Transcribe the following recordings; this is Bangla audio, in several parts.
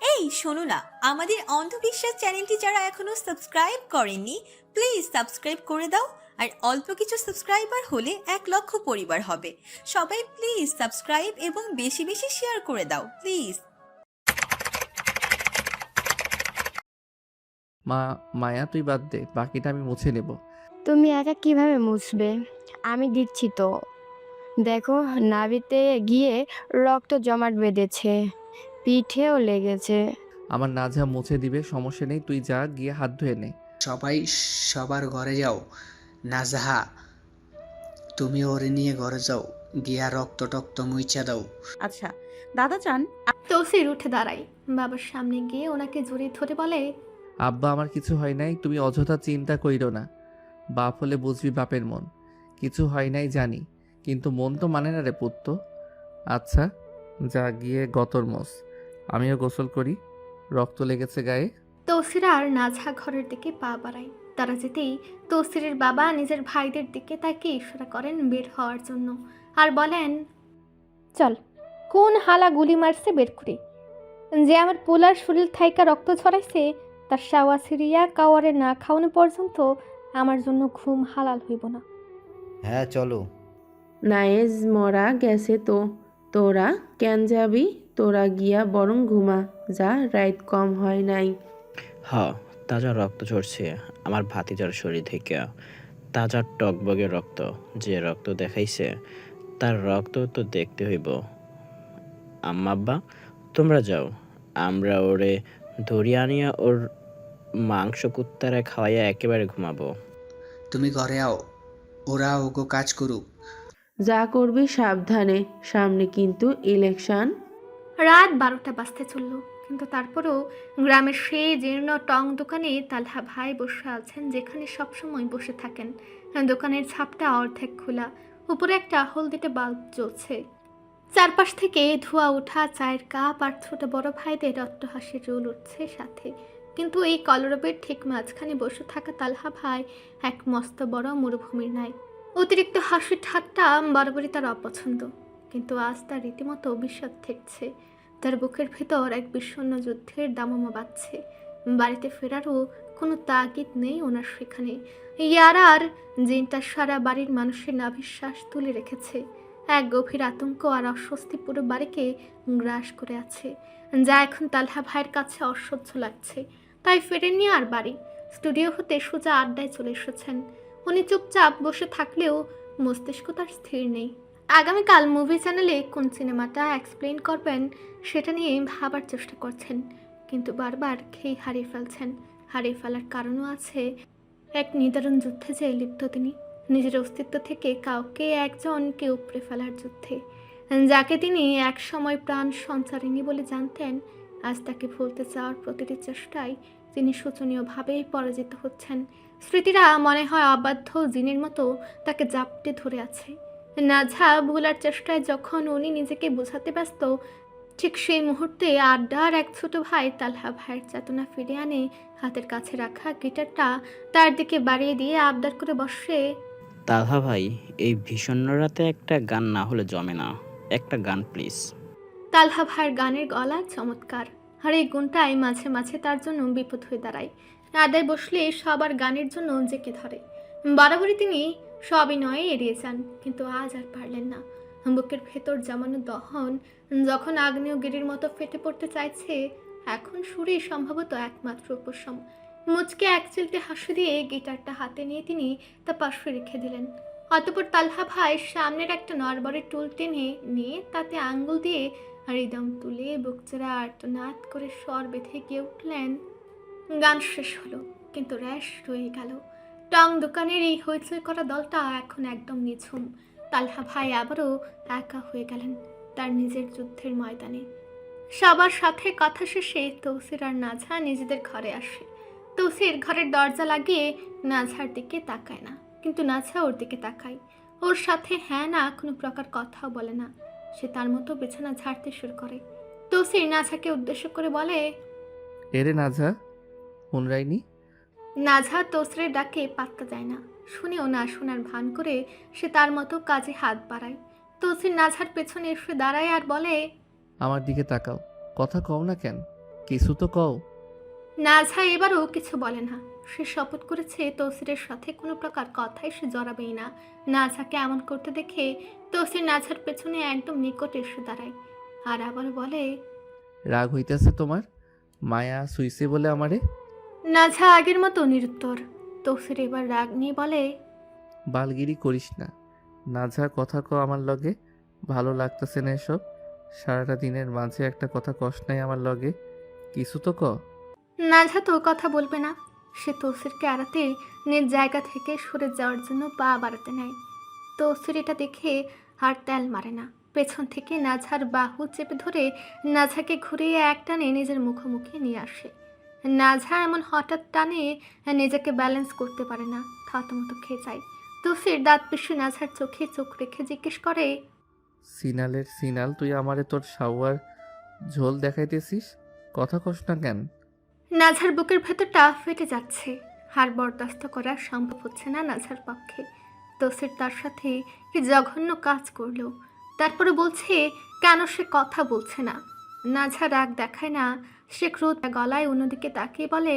এই শোনো না, আমাদের অন্ধবিশ্বাস চ্যানেলটি যারা এখনো সাবস্ক্রাইব করেননি, প্লিজ সাবস্ক্রাইব করে দাও। আর অল্প কিছু সাবস্ক্রাইবার হলে 1 লক্ষ পরিবার হবে। সবাই প্লিজ সাবস্ক্রাইব এবং বেশি বেশি শেয়ার করে দাও প্লিজ। মা, মায়া তুই বাদ দে, বাকিটা আমি মুছে নেব। তুমি একা কিভাবে মুছবে? আমি দিচ্ছি তো। দেখো, নাভিতে গিয়ে রক্ত জমাট বেঁধেছে, পিঠেও লেগেছে। আমার নাজা মুছে দিবে, সমস্যা নেই, তুই যা গিয়ে হাত ধুয়ে নে। সবাই সবার ঘরে যাও। নাজহা, তুমি ওরে নিয়ে ঘরে যাও, গিয়া রক্ত টক্ত মুইচা দাও। আচ্ছা দাদা যান। তৌসির উঠে দাঁড়ায়, বাবার সামনে গিয়ে ওনাকে জড়িয়ে ধরে বলে, আব্বা, আমার কিছু হয় নাই, তুমি অযথা চিন্তা কইরো না। বাপ হলে বুঝবি বাপের মন। কিছু হয় নাই জানি, কিন্তু মন তো মানে না রে পুত্ত। আচ্ছা, যা গিয়ে গতর মোস, আমিও গোসল করি, রক্ত লেগেছে গায়ে। তৌসির আর নাজহা ঘরের দিকে পা বাড়ায়। তারা যেতেই তৌসিরের বাবা নিজের ভাইদের দিকে তাকে ইশারা করেন বের হওয়ার জন্য, আর বলেন, চল, কোন হালা গুলি মারছে বের করি। যে আমার পোলার শরীর থাইকা রক্ত ছড়াইছে, তার শাওয়া সিরিয়া কাওয়ারে না খাওয়ানো পর্যন্ত আমার জন্য ঘুম হালাল হইব না। হ্যাঁ চলো। নায়েজ মরা গেছে তো, তোরা কেন যাবি? তোরা গিয়া বরং ঘুমা যা, রাইত কম হয় নাই। তাজা রক্ত ঝরছে আমার ভাতিজার শরীর থেকে, তাজা টকবগে রক্ত। যে রক্ত দেখাইছে তার রক্ত তো দেখতে হইব। আম্মাব্বা, তোমরা যাও, আমরা ওরে ধরিয়া আনিয়া ওর মাংস কুত্তারে খাওয়াইয়া একেবারে ঘুমাবো। তুমি ঘরে আও, ওরা ওগো কাজ করুক। যা করবি সাবধানে, সামনে কিন্তু ইলেকশন। রাত 12টা বাজতে চলল, কিন্তু তারপরও গ্রামের সেই জীর্ণ টং দোকানে তালহা ভাই বসে আছেন, যেখানে সবসময় বসে থাকেন। দোকানের ছাপটা অর্ধেক খোলা, উপরে একটা হলদেটে বাল্ব জ্বলছে। চারপাশ থেকে ধোঁয়া ওঠা চায়ের কাপ আর ছোট বড় ভাইদের অট্টহাসির রোল উঠছে সাথে। কিন্তু এই কলরবের ঠিক মাঝখানে বসে থাকা তালহা ভাই এক মস্ত বড় মরুভূমির ন্যায়। অতিরিক্ত হাসি ঠাট্টা বরাবরই তার অপছন্দ, কিন্তু আজ তার রীতিমতো বিস্বাদ ঠেকছে। তার বুকের ভেতর এক বিষণ্ণ যুদ্ধের দামামা বাজছে। বাড়িতে ফেরারও কোনো তাগিদ নেই ওনার সেখানে। ইয়ারার জিনটা সারা বাড়ির মানুষের নাভিশ্বাস তুলে রেখেছে। এক গভীর আতঙ্ক আর অস্বস্তি পুরো বাড়িকে গ্রাস করে আছে, যা এখন তালহা ভাইয়ের কাছে অসহ্য লাগছে। তাই ফেরেননি আর বাড়ি, স্টুডিও হতে সোজা আড্ডায় চলে এসেছেন। উনি চুপচাপ বসে থাকলেও মস্তিষ্ক তার স্থির নেই। আগামীকাল মুভি চ্যানেলে কোন সিনেমাটা এক্সপ্লেন করবেন সেটা নিয়ে ভাবার চেষ্টা করছেন, কিন্তু বারবার খেই হারিয়ে ফেলছেন। হারিয়ে ফেলার কারণও আছে, এক নিদারুণ যুদ্ধে যে লিপ্ত তিনি, নিজের অস্তিত্ব থেকে কাউকে একজনকে উপড়ে ফেলার যুদ্ধে। যাকে তিনি এক সময় প্রাণ সঞ্চারিণী বলে জানতেন, আজ তাকে ভুলতে চাওয়ার প্রতিটি চেষ্টায় তিনি শোচনীয়ভাবেই পরাজিত হচ্ছেন। স্মৃতিরা মনে হয় অবাধ্য জিনের মতো তাকে জাপটে ধরে আছে। নাজহা ভোলার চেষ্টায় যখন উনি নিজেকে বোঝাতে ব্যস্ত, ঠিক সেই মুহূর্তে আড্ডার এক ছোট ভাই তালহা ভাইয়ের চেতনা ফিরে আনে। হাতের কাছে রাখা গিটারটা তার দিকে বাড়িয়ে দিয়ে আবদার করে বসে, তালহা ভাই, এই ভীষণ রাতে একটা গান না হলে জমে না, একটা গান প্লিজ। তালহা ভাইয়ের গানের গলা চমৎকার, আর এই গুণটাই মাঝে মাঝে তার জন্য বিপদ হয়ে দাঁড়ায়। আড্ডায় বসলে সবার গানের জন্য জেকে ধরে। বরাবরই তিনি সবিনয়ে এড়িয়ে যান, কিন্তু আজ আর পারলেন না। বুকের ভেতর জমানো দহন যখন আগ্নেয়গিরির মতো ফেটে পড়তে চাইছে, এখন সুরেই সম্ভবত একমাত্র উপশম। মুচকে এক চিলতে হাসি দিয়ে গিটারটা হাতে নিয়ে তিনি তা পাশে রেখে দিলেন। অতঃপর তালহা ভাই সামনের একটা নড়বড়ে টুল টেনে নিয়ে তাতে আঙ্গুল দিয়ে রিদম তুলে বুকচেরা আর্তনাদ করে স্বর বেঁধে গিয়ে উঠলেন। গান শেষ হলো, কিন্তু র্যাশ রয়ে গেল। টং দোকানের এই হইচই করা দলটা এখন একদম নিঝুম। তালহা ভাই আবারও একা হয়ে গেলেন তার নিজের যুদ্ধের ময়দানে। সবার সাথে কথা শেষে তৌসির আর নাজহা নিজেদের ঘরে আসে। তৌসির ঘরের দরজা লাগিয়ে নাজহার দিকে তাকায় না, কিন্তু নাজহা ওর দিকে তাকায়। ওর সাথে হ্যাঁ না কোনো প্রকার কথাও বলে না। সে তার মতো বিছানা ঝাড়তে শুরু করে। তৌসির নাজহাকে উদ্দেশ্য করে বলে, এরে নাজা, হুনরাইনি। নাজহা তৌসিরের ডাকে পাত্তা দেয় না, শুনেও না শোনার ভান করে সে তার মতো কাজে হাত বাড়ায়। তৌসির নাজহার পেছনে এসে দাঁড়ায় আর বলে, আমার দিকে তাকাও, কথা কও না কেন? কিছু তো কও। নাজহা এবারও কিছু বলে না। সে শপথ করেছে তৌসিরের সাথে কোনো প্রকার কথাই সে জড়াবেই না। নাজহাকে এমন করতে দেখে তৌসির নাজহার পেছনে একদম নিকটে এসে দাঁড়ায় আর আবার বলে, রাগ হইতেছে তোমার? মায়া সুইসে বলে আমারে? নাজহা আগের মতো নিরুত্তর। তৌসির এবার রাগ নিয়ে বলে, বালগিরি করিস না। নাঝা কথা ক আমার লগে। ভালো লাগতেছে না এসব। সারাটা দিনের মাঝে একটা কথা কস নাই আমার লগে। কিছু তো ক। নাজহা তো কথা বলবে না। সে তৌসিরকে এড়াতে নিজ জায়গা থেকে সরে যাওয়ার জন্য পা বাড়াতে নেয়। তৌসির এটা দেখে আর তেল মারে না। পেছন থেকে নাজহার বাহু চেপে ধরে নাজহাকে ঘুরিয়ে এক টানে নিজের মুখোমুখি নিয়ে আসে। নাজহা এমন হঠাৎ টানে নিজেকে ব্যালেন্স করতে পারে না, থতমতো খেয়ে যায়। তৌসির দাঁত পিষে নাজহার চোখে চোখ রেখে জিজ্ঞেস করে, সিনালের সিনাল, তুই আমারে তোর শাওয়ার ঝোল দেখাইতেছিস? কথা কস না কেন? নাজহার বুকের ভেতরটা ফেটে যাচ্ছে। হার বরদাস্ত করা সম্ভব হচ্ছে না নাজহার পক্ষে। তৌসির তার সাথে কি জঘন্য কাজ করলো, তারপরে বলছে কেন সে কথা বলছে না। নাজহা রাগ দেখায় না, সে ক্রোধ গলায় অন্যদিকে তাকিয়ে বলে,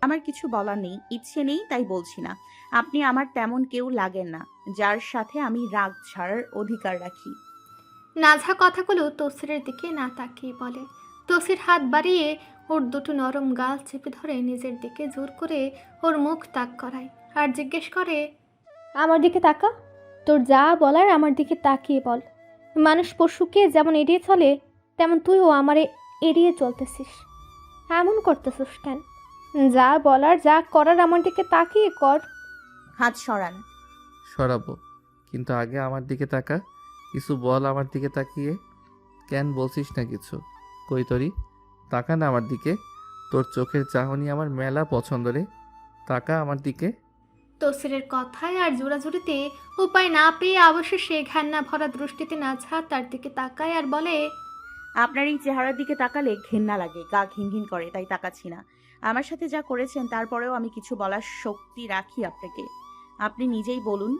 আমার কিছু বলার নেই, ইচ্ছে নেই, তাই বলছি না। আপনি আমার তেমন কেউ লাগেন না যার সাথে আমি রাগ ছাড়ার অধিকার রাখি। নাজহা কথাগুলো তৌসিরের দিকে না তাকিয়ে বলে। তৌসির হাত বাড়িয়ে ওর দুটো নরম গাল চেপে ধরে নিজের দিকে জোর করে ওর মুখ তাক করায় আর জিজ্ঞেস করে, আমার দিকে তাকা। তোর যা বলার আমার দিকে তাকিয়ে বল। মানুষ পশুকে যেমন এড়িয়ে চলে, তেমন তুইও আমারে এড়িয়ে চলতেছিস। এমন করতেছিস কেন? যা বলার যা করার আমার দিকে তাকিয়ে কর। হাত সরান। সরাবো, কিন্তু আগে আমার দিকে তাকা। কিছু বল আমার দিকে তাকিয়ে। কেন বলছিস না কিছু? কই তরি, তাকা না আমার দিকে। তোর চোখের চাহনি আমার মেলা পছন্দ রে। তাকা আমার দিকে। তৌসিরের কথায় আর জোড়াজুড়িতে উপায় না পেয়ে অবশেষে ঘেন্না ভরা দৃষ্টিতে নাজহা তার দিকে তাকায় আর বলে, আপনার এই চেহারার দিকে তাকালে ঘেন্না লাগে, গা ঘিনঘিন করে, তাই তাকাচ্ছি না। আমার সাথে যা করেছেন তারপরেও আমি কিছু বলার শক্তি রাখি আপনাকে। আপনি নিজেই বলুন।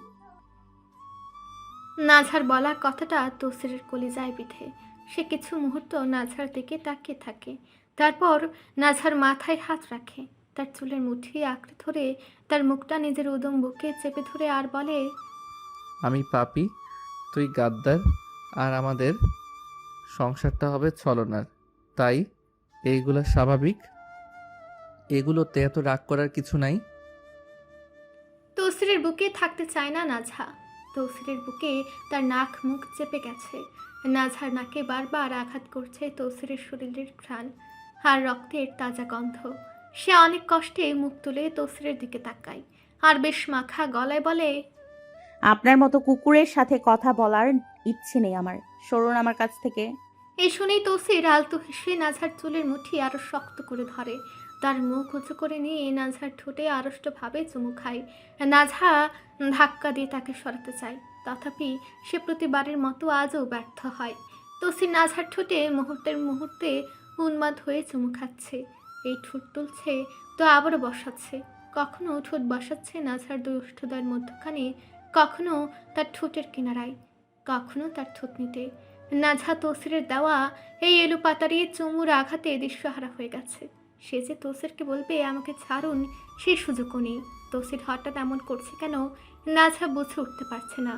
নাজহার বলা কথাটা তৌসিরের কলিজায় বিঁধে। সে কিছু মুহূর্ত নাজহার দিকে তাকিয়ে থাকে, তারপর নাজহার মাথায় হাত রাখে, তার চুলের মুঠি আঁকড়ে ধরে তার মুখটা নিজের উদম বুকে চেপে ধরে আর বলে, আমি পাপী, তুই গাদ্দার, আর আমাদের সংসারটা হবে ছলনার। তাই এইগুলা স্বাভাবিক। এগুলোতে এত রাগ করার কিছু নাই। তৌসিরের বুকে থাকতে চায় না নাজহা। তৌসিরের বুকে তার নাক মুখ চেপে গেছে। নাজহার নাকে বারবার আঘাত করছে তৌসিরের শরীরের ঘ্রাণ আর রক্তের তাজা গন্ধ। সে অনেক কষ্টে মুখ তুলে তৌসিরের দিকে তাকায় আর বেশ মাখা গলায় বলে, আপনার মতো কুকুরের সাথে কথা বলার ইচ্ছে নেই আমার। সরুন আমার কাছ থেকে। এই শুনেই তৌসির আলতো হেসে নাজহার চুলের মুঠি আরো শক্ত করে ধরে। তার মুখ উঁচু করে নিয়ে নাজহার ঠোঁটে আড়ষ্টভাবে চুমু খায়। নাজহা ধাক্কা দিয়ে তাকে সরাতে চায়, তথাপি সে প্রতিবারের মতো আজও ব্যর্থ হয়। তৌসির নাজহার ঠোঁটে মুহূর্তে উন্মাদ হয়ে চুমু খাচ্ছে। এই ঠোঁট তুলছে তো আবারও বসাচ্ছে, কখনো ঠোঁট বসাচ্ছে নাজহার দুই ওষ্ঠদ্বয়ের মধ্যখানে, কখনো তার ঠোঁটের কিনারায়, কখনো তার থুতনিতে। নাজহা তৌসিরের দেওয়া এই এলোপাতাড়ি চুমুর আঘাতে দিশেহারা হয়ে গেছে। সে যে তৌসিরকে বলবে আমাকে ছাড়ুন, সেই সুযোগও নেই। তৌসির হঠাৎ এমন করছে কেন নাজহা বুঝে উঠতে পারছে না।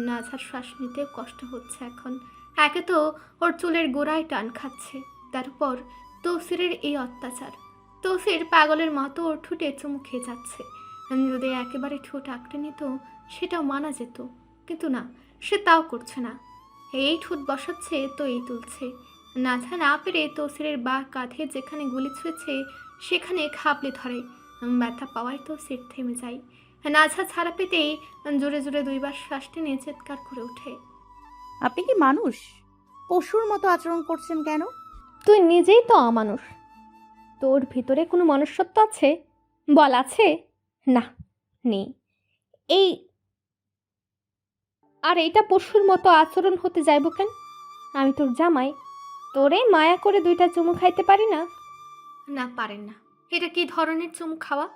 নাজহার শ্বাস নিতেও কষ্ট হচ্ছে এখন। একে তো ওর চুলের গোড়ায় টান খাচ্ছে, তার উপর তৌসিরের এই অত্যাচার। তৌসির পাগলের মতো ওর ঠোঁটে চুমু খেয়ে যাচ্ছে। যদি একেবারে ঠোঁট আঁকড়ে নিত সেটাও মানা যেত, কিন্তু না, সে তাও করছে না। এই ঠোঁট বসাচ্ছে তো এই তুলছে। নাজহা না পেরে তৌসিরের বা কাঁধে যেখানে গুলি ছুঁয়েছে সেখানে খাবলে ধরে। ব্যথা পাওয়ায় তৌসির থেমে যায়। নাজহা ছাড়া পেতেই জোরে জোরে দুইবার শ্বাস টেনে চিৎকার করে ওঠে, আপনি কি মানুষ? পশুর মতো আচরণ করছেন কেন? তুই নিজেই তো অমানুষ। তোর ভিতরে কোনো মনুষ্যত্ব আছে? বল আছে? না, নেই। এই আর এইটা পশুর মতো আচরণ হতে যাইব কেন? আমি তোর জামাই, তোরে মায়া করে দুইটা চুমু খাইতে পারি না? না পারেন না। এটা কি ধরনের চুমু খাওয়া?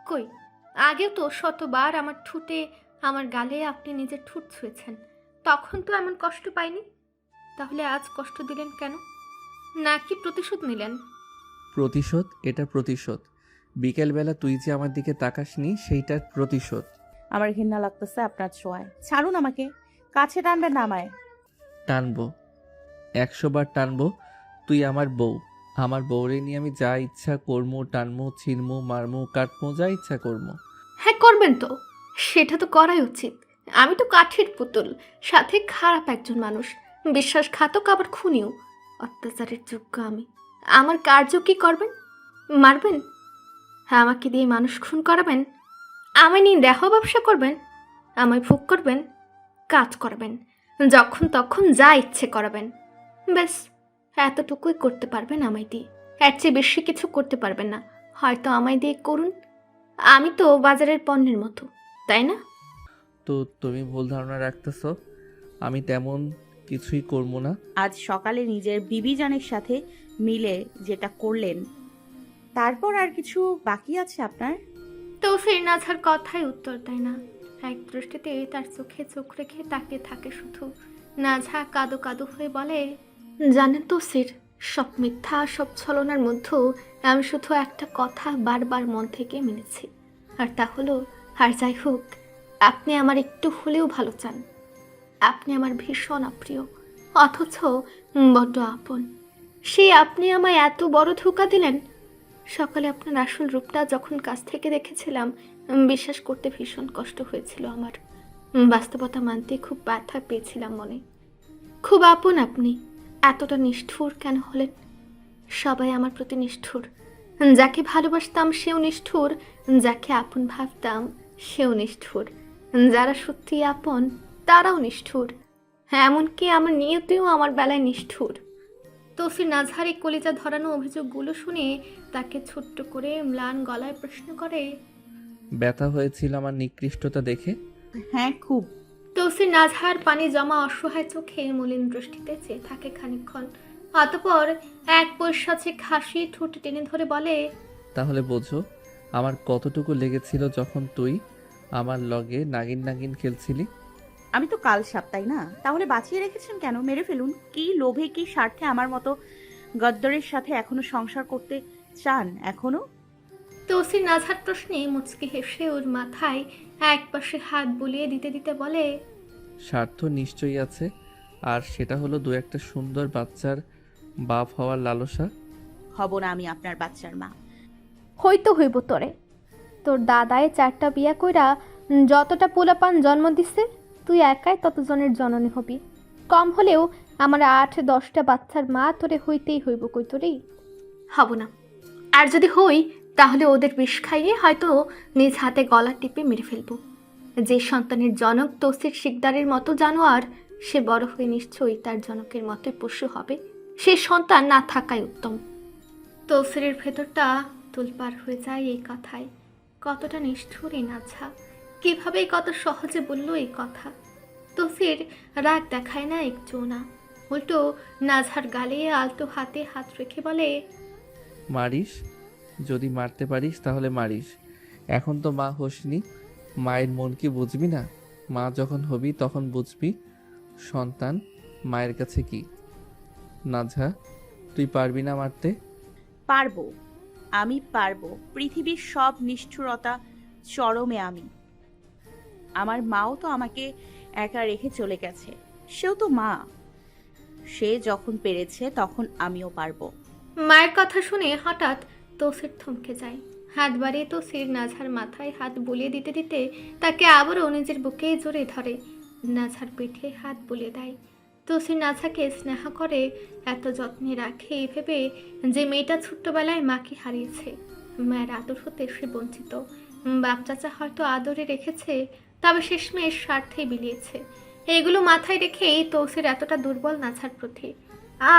কই, আগেও তো শতবার আমার ঠোঁটে আমার গালে আপনি নিজের ঠোঁট ছুঁয়েছেন, তখন তো এমন কষ্ট পাইনি। তাহলে আজ কষ্ট দিলেন কেন? নাকি প্রতিশোধ নিলেন? প্রতিশোধ, এটা প্রতিশোধ। বিকেলবেলা তুই যে আমার দিকে তাকাসনি সেইটার প্রতিশোধ। আমার ঘৃণা লাগতেছে আপনার ছোঁয়ায়। ছাড়ুন আমাকে, কাছে টানবেন না আমায়। টানবো, 100 বার টানবো। তুই আমার বউ, আমার বউরে নিয়ে আমি যা ইচ্ছা করমু, টানমু, ছিনমু, মারমু, কাটমু, যা ইচ্ছা করমু। হ্যাঁ করবেন তো, সেটা তো করাই উচিত। আমি তো কাঠের পুতুল, সাথে খারাপ একজন মানুষ, বিশ্বাসঘাতক আবার খুনিও। অত্যাচারের যোগ্য আমি। আমার কার্য কি করবেন? মারবেন? হ্যাঁ, আমাকে দিয়ে মানুষ খুন করাবেন? আমায় নিয়ে দেহ ব্যবসা করবেন? আমায় ভোগ করবেন, কাজ করবেন, যখন তখন যা ইচ্ছে করাবেন। ব্যাস এতটুকুই করতে পারবেন আমায় দিয়ে, এর চেয়ে বেশি কিছু করতে পারবেন না। হয়তো আমায় দিয়ে করুন, আমি তো বাজারের পণ্যের মতো, তাই না? তো তুমি ভুল ধারণা রাখতেছ, আমি তেমন কিছুই করবো না। আজ সকালে নিজের বিবিজানের সাথে মিলে যেটা করলেন, তারপর আর কিছু বাকি আছে আপনার? তো সেই নাঝার কথাই উত্তর দেয় না, এক দৃষ্টিতে তার চোখে চোখ রেখে তাকিয়ে থাকে শুধু। নাঝা কাদো কাদো হয়ে বলে, জানেন তো সির, সব মিথ্যা, সব ছলনার মধ্যেও আমি শুধু একটা কথা বারবার মন থেকে মেনেছি, আর তা হলো, আর যাই হোক, আপনি আমার একটু হলেও ভালো চান। আপনি আমার ভীষণ অপ্রিয়, অথচ বড্ড আপন। সেই আপনি আমায় এত বড় ধোঁকা দিলেন। সকালে আপনার আসল রূপটা যখন কাছ থেকে দেখেছিলাম, বিশ্বাস করতে ভীষণ কষ্ট হয়েছিল আমার। বাস্তবতা মানতে খুব ব্যথা পেয়েছিলাম মনে। খুব আপন আপনি, এতটা নিষ্ঠুর কেন হলেন? সবাই আমার প্রতি নিষ্ঠুর, যাকে ভালোবাসতাম সেও নিষ্ঠুর, যাকে আপন ভাবতাম সেও নিষ্ঠুর, যারা সত্যি আপন তারাও নিষ্ঠুর, এমনকি আমার নিয়তিও আমার বেলায় নিষ্ঠুর। তৌসির নাজহারি কলিজা ধরানো অভিযোগগুলো শুনে তাকে ছোট্ট করে ম্লান গলায় প্রশ্ন করে, ব্যথা হয়েছিল আমার নিকৃষ্টতা দেখে? হ্যাঁ, খুব। তৌসির নাজহার পানি জমা অসহায় চোখে মলিন দৃষ্টিতে চেয়ে থাকে খানিকক্ষণ, অতঃপর এক পৈশাচিক হাসি ঠোঁট টেনে ধরে বলে, তাহলে বোঝো আমার কতটুকু লেগেছিল যখন তুই আমার লগে নাগিন নাগিন খেলছিলি। আমি তো কাল সাপ, তাই না? তাহলে বাঁচিয়ে রেখেছেন কেন? মেরে ফেলুন। কি লোভে, কি স্বার্থে আমার মতো গদ্দরের সাথে এখনো সংসার করতে চান? এখনো? তৌসির নাজহার প্রশ্নে মুচকি হেসে ওর মাথায় এক পাশে হাত বুলিয়ে দিতে দিতে বলে, স্বার্থ নিশ্চয়ই আছে, আর সেটা হলো দু একটা সুন্দর বাচ্চার বাপ হওয়ার লালসা। হব না আমি আপনার বাচ্চার মা। হইতো হইব তোরে। তোর দাদায় 4টা বিয়া কইরা যতটা পোলাপান জন্ম দিছে, তুই একাই ততজনের জননী হবি। কম হলেও আমার 8-10টা বাচ্চার মা তোরে হইতেই হইব কই তোরে। হব না। আর যদি হই, তাহলে ওদের বিষ খাইয়ে হয়তো নিজ হাতে গলা টিপে মেরে ফেলবো। যে সন্তানের জনক তৌসির শিকদারের মতো জানোয়ার, সে বড় হয়ে নিশ্চয়ই তার জনকের মতোই পশু হবে। সে সন্তান না থাকাই উত্তম। তৌসিরের ভেতরটা তোলপাড় হয়ে যায় এই কথায়। কতটা নিষ্ঠুর এই নাঝা, কিভাবে কত সহজে বলল এই কথা। তৌসির রাগ দেখায় না একটু না, উল্টো নাঝার গালে আলতো হাতে হাত রেখে বলে, মারিস, যদি মারতে পারিস তাহলে মারিস। এখন তো মা হোসনি, মায়ের মন কি বুঝবি না? মা যখন হবি তখন বুঝবি সন্তান মায়ের কাছে কি। নাঝা, তুই পারবি না মারতে? পারবো, আমি পারবো। পৃথিবীর সব নিষ্ঠুরতা চরমে আমি। আমার মাও তো আমাকে একা রেখে চলে গেছে, সেও তো মা। সে যখন পেরেছে তখন আমিও পারবো। মায়ের কথা শুনে হঠাৎ তৌসির থমকে যায়। হাত বাড়িয়ে তৌসির নাঝার মাথায় হাত বুলিয়ে দিতে দিতে তাকে আবারও নিজের বুকে জড়িয়ে ধরে, নাঝার পিঠে হাত বুলিয়ে দেয়। তৌসির নাঝাকে স্নেহ করে, এত যত্নে রাখে এই ভেবে যে মেয়েটা ছোট্টবেলায় মাকে হারিয়েছে, মায়ের আদর হতে সে বঞ্চিত। বাপ চাচা হয়তো আদরে রেখেছে, তবে শেষমেশ স্বার্থে বিলিয়েছে। এগুলো মাথায় রেখেই তৌসির এতটা দুর্বল নাঝার প্রতি।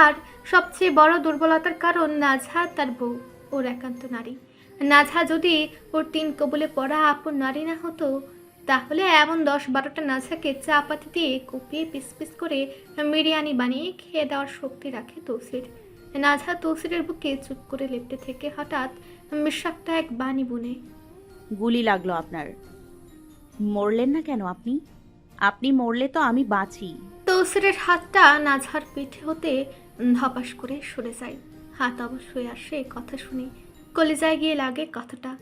আর সবচেয়ে বড় দুর্বলতার কারণ নাঝা তার বউ, ওর একান্ত নারী। নাঝা যদি ওর 3 কবলে পড়া আপন নারী না হতো, তাহলে এমন 10-12টা নাঝাকে চা পাতি দিয়ে কুপিয়ে পিস পিস করে বিরিয়ানি বানিয়ে খেয়ে দেওয়ার শক্তি রাখে তৌসির। নাঝা তৌসিরের বুকে চুপ করে লেপ্টে থেকে হঠাৎ বিষাক্ত এক বাণী বুনে, গুলি লাগলো আপনার। মরলেন না কেন আপনি? আপনি মরলে তো আমি বাঁচি। তৌসিরের হাতটা নাঝার পিঠে হতে ধপাস করে সরে যায়। হাত অবশ্যই আসে কথা শুনে, কলিজায় গিয়ে লাগে কথাটা,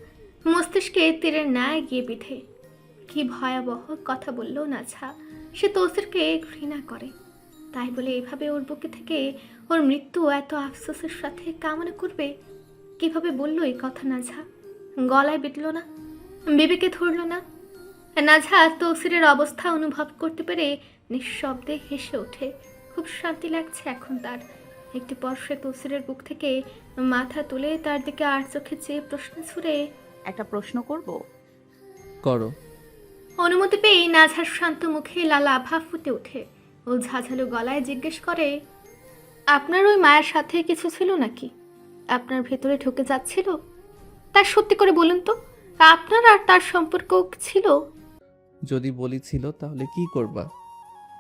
মস্তিষ্কে তীরের ন্যায় গিয়ে বিধে। কি ভয়াবহ কথা বলল নাঝা। সে তৌসিরকে ঘৃণা করে, তাই বলে এভাবে ওর বুকে থেকে ওর মৃত্যু এত আফসোসের সাথে কামনা করবে? কিভাবে বলল এই কথা নাঝা? গলায় বিঁধল না, বিবেকে ধরল না? নাঝা তৌসিরের অবস্থা অনুভব করতে পেরে নিঃশব্দে হেসে ওঠে। খুব শান্তি লাগছে এখন তার। একটু পর সে তৌসিরের বুক থেকে মাথা তুলে তার দিকে আর চোখে চেয়ে প্রশ্ন ছুড়ে, একটা প্রশ্ন করব? করো। অনুমতি পেয়ে নাঝার শান্ত মুখে লাল আভা ফুটে ওঠে। ও ঝাঝালো গলায় জিজ্ঞেস করে, আপনার ওই মায়ের সাথে কিছু ছিল নাকি? আপনার ভেতরে ঢুকে যাচ্ছিল? তার সত্যি করে বলুন তো, আপনার আর তার সম্পর্ক ছিল? যদি বলি ছিল তাহলে কি করবা?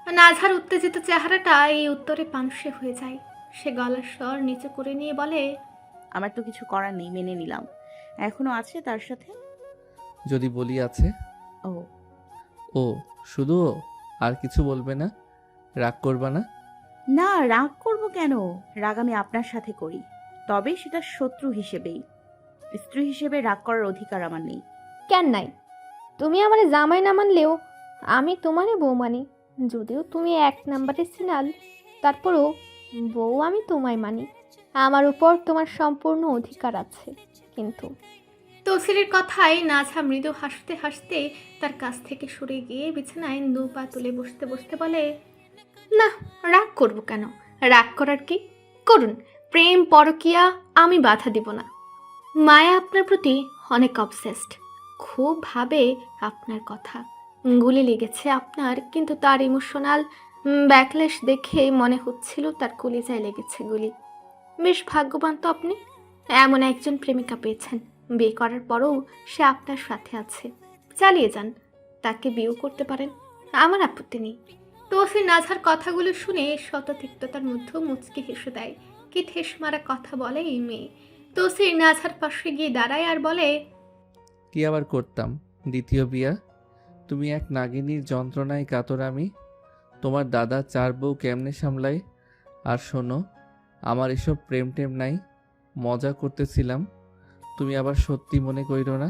নাঝার উত্তেজিত চেহারাটা এই উত্তরে পানসে হয়ে যায়। সে গলার স্বর নিচু করে নিয়ে বলে, আমার তো কিছু করার নেই, মেনে নিলাম। এখনো আছে তার সাথে? যদি বলি আছে। ও ও, শুধু ও? আর কিছু বলবে না? রাগ করবা না? না, রাগ করব কেন? রাগ আমি আপনার সাথে করি, তবে সেটা শত্রু হিসেবেই। স্ত্রী হিসেবে রাগ করার অধিকার আমার নেই। কেন নাই? তুমি আমার জামাই না মানলেও আমি তোমারে বউ মানি। যদিও তুমি 1 নাম্বারের সিনাল, তারপরও বউ আমি তোমায় মানি। আমার উপর তোমার সম্পূর্ণ অধিকার আছে। কিন্তু তৌসিরের কথায় নাঝা মৃদু হাসতে হাসতে তার কাছ থেকে সরে গিয়ে বিছানায় 2 পা তুলে বসতে বসতে বলে, না, রাগ করব কেন? রাগ করার কি? করুন, প্রেম পরকিয়া আমি বাধা দিব না। মায়া আপনার প্রতি অনেক অবসেসড, খুব ভাবে আপনার কথা। গুলি লেগেছে আপনার, কিন্তু তার ইমোশনাল ব্যাকলেশ দেখে মনে হচ্ছিল তার কলিজায় লেগেছে গুলি। বেশ ভাগ্যবান তো আপনি, এমন একজন প্রেমিকা পেয়েছেন। বিয়ে করার পরও সে আপনার সাথে আছে। চালিয়ে যান, তাকে বিয়েও করতে পারেন, আমার আপত্তি নেই। তৌসির নাঝার কথাগুলো শুনে শততিক্ততার মধ্যেও মুচকি হেসে দেয়। কি ঠেস মারা কথা বলে এই মেয়ে। তৌসির নাঝার পাশে গিয়ে দাঁড়ায় আর বলে, কি আবার করতাম? দ্বিতীয় বিয়া? তুমি এক নাগিনীর যন্ত্রণায় কাতর আমি। তোমার দাদা 4 বউ কেমনে সামলায়? আর শোনো, আমার এসব প্রেম টেম নাই, মজা করতেছিলাম। তুমি আবার সত্যি মনে কইরো না।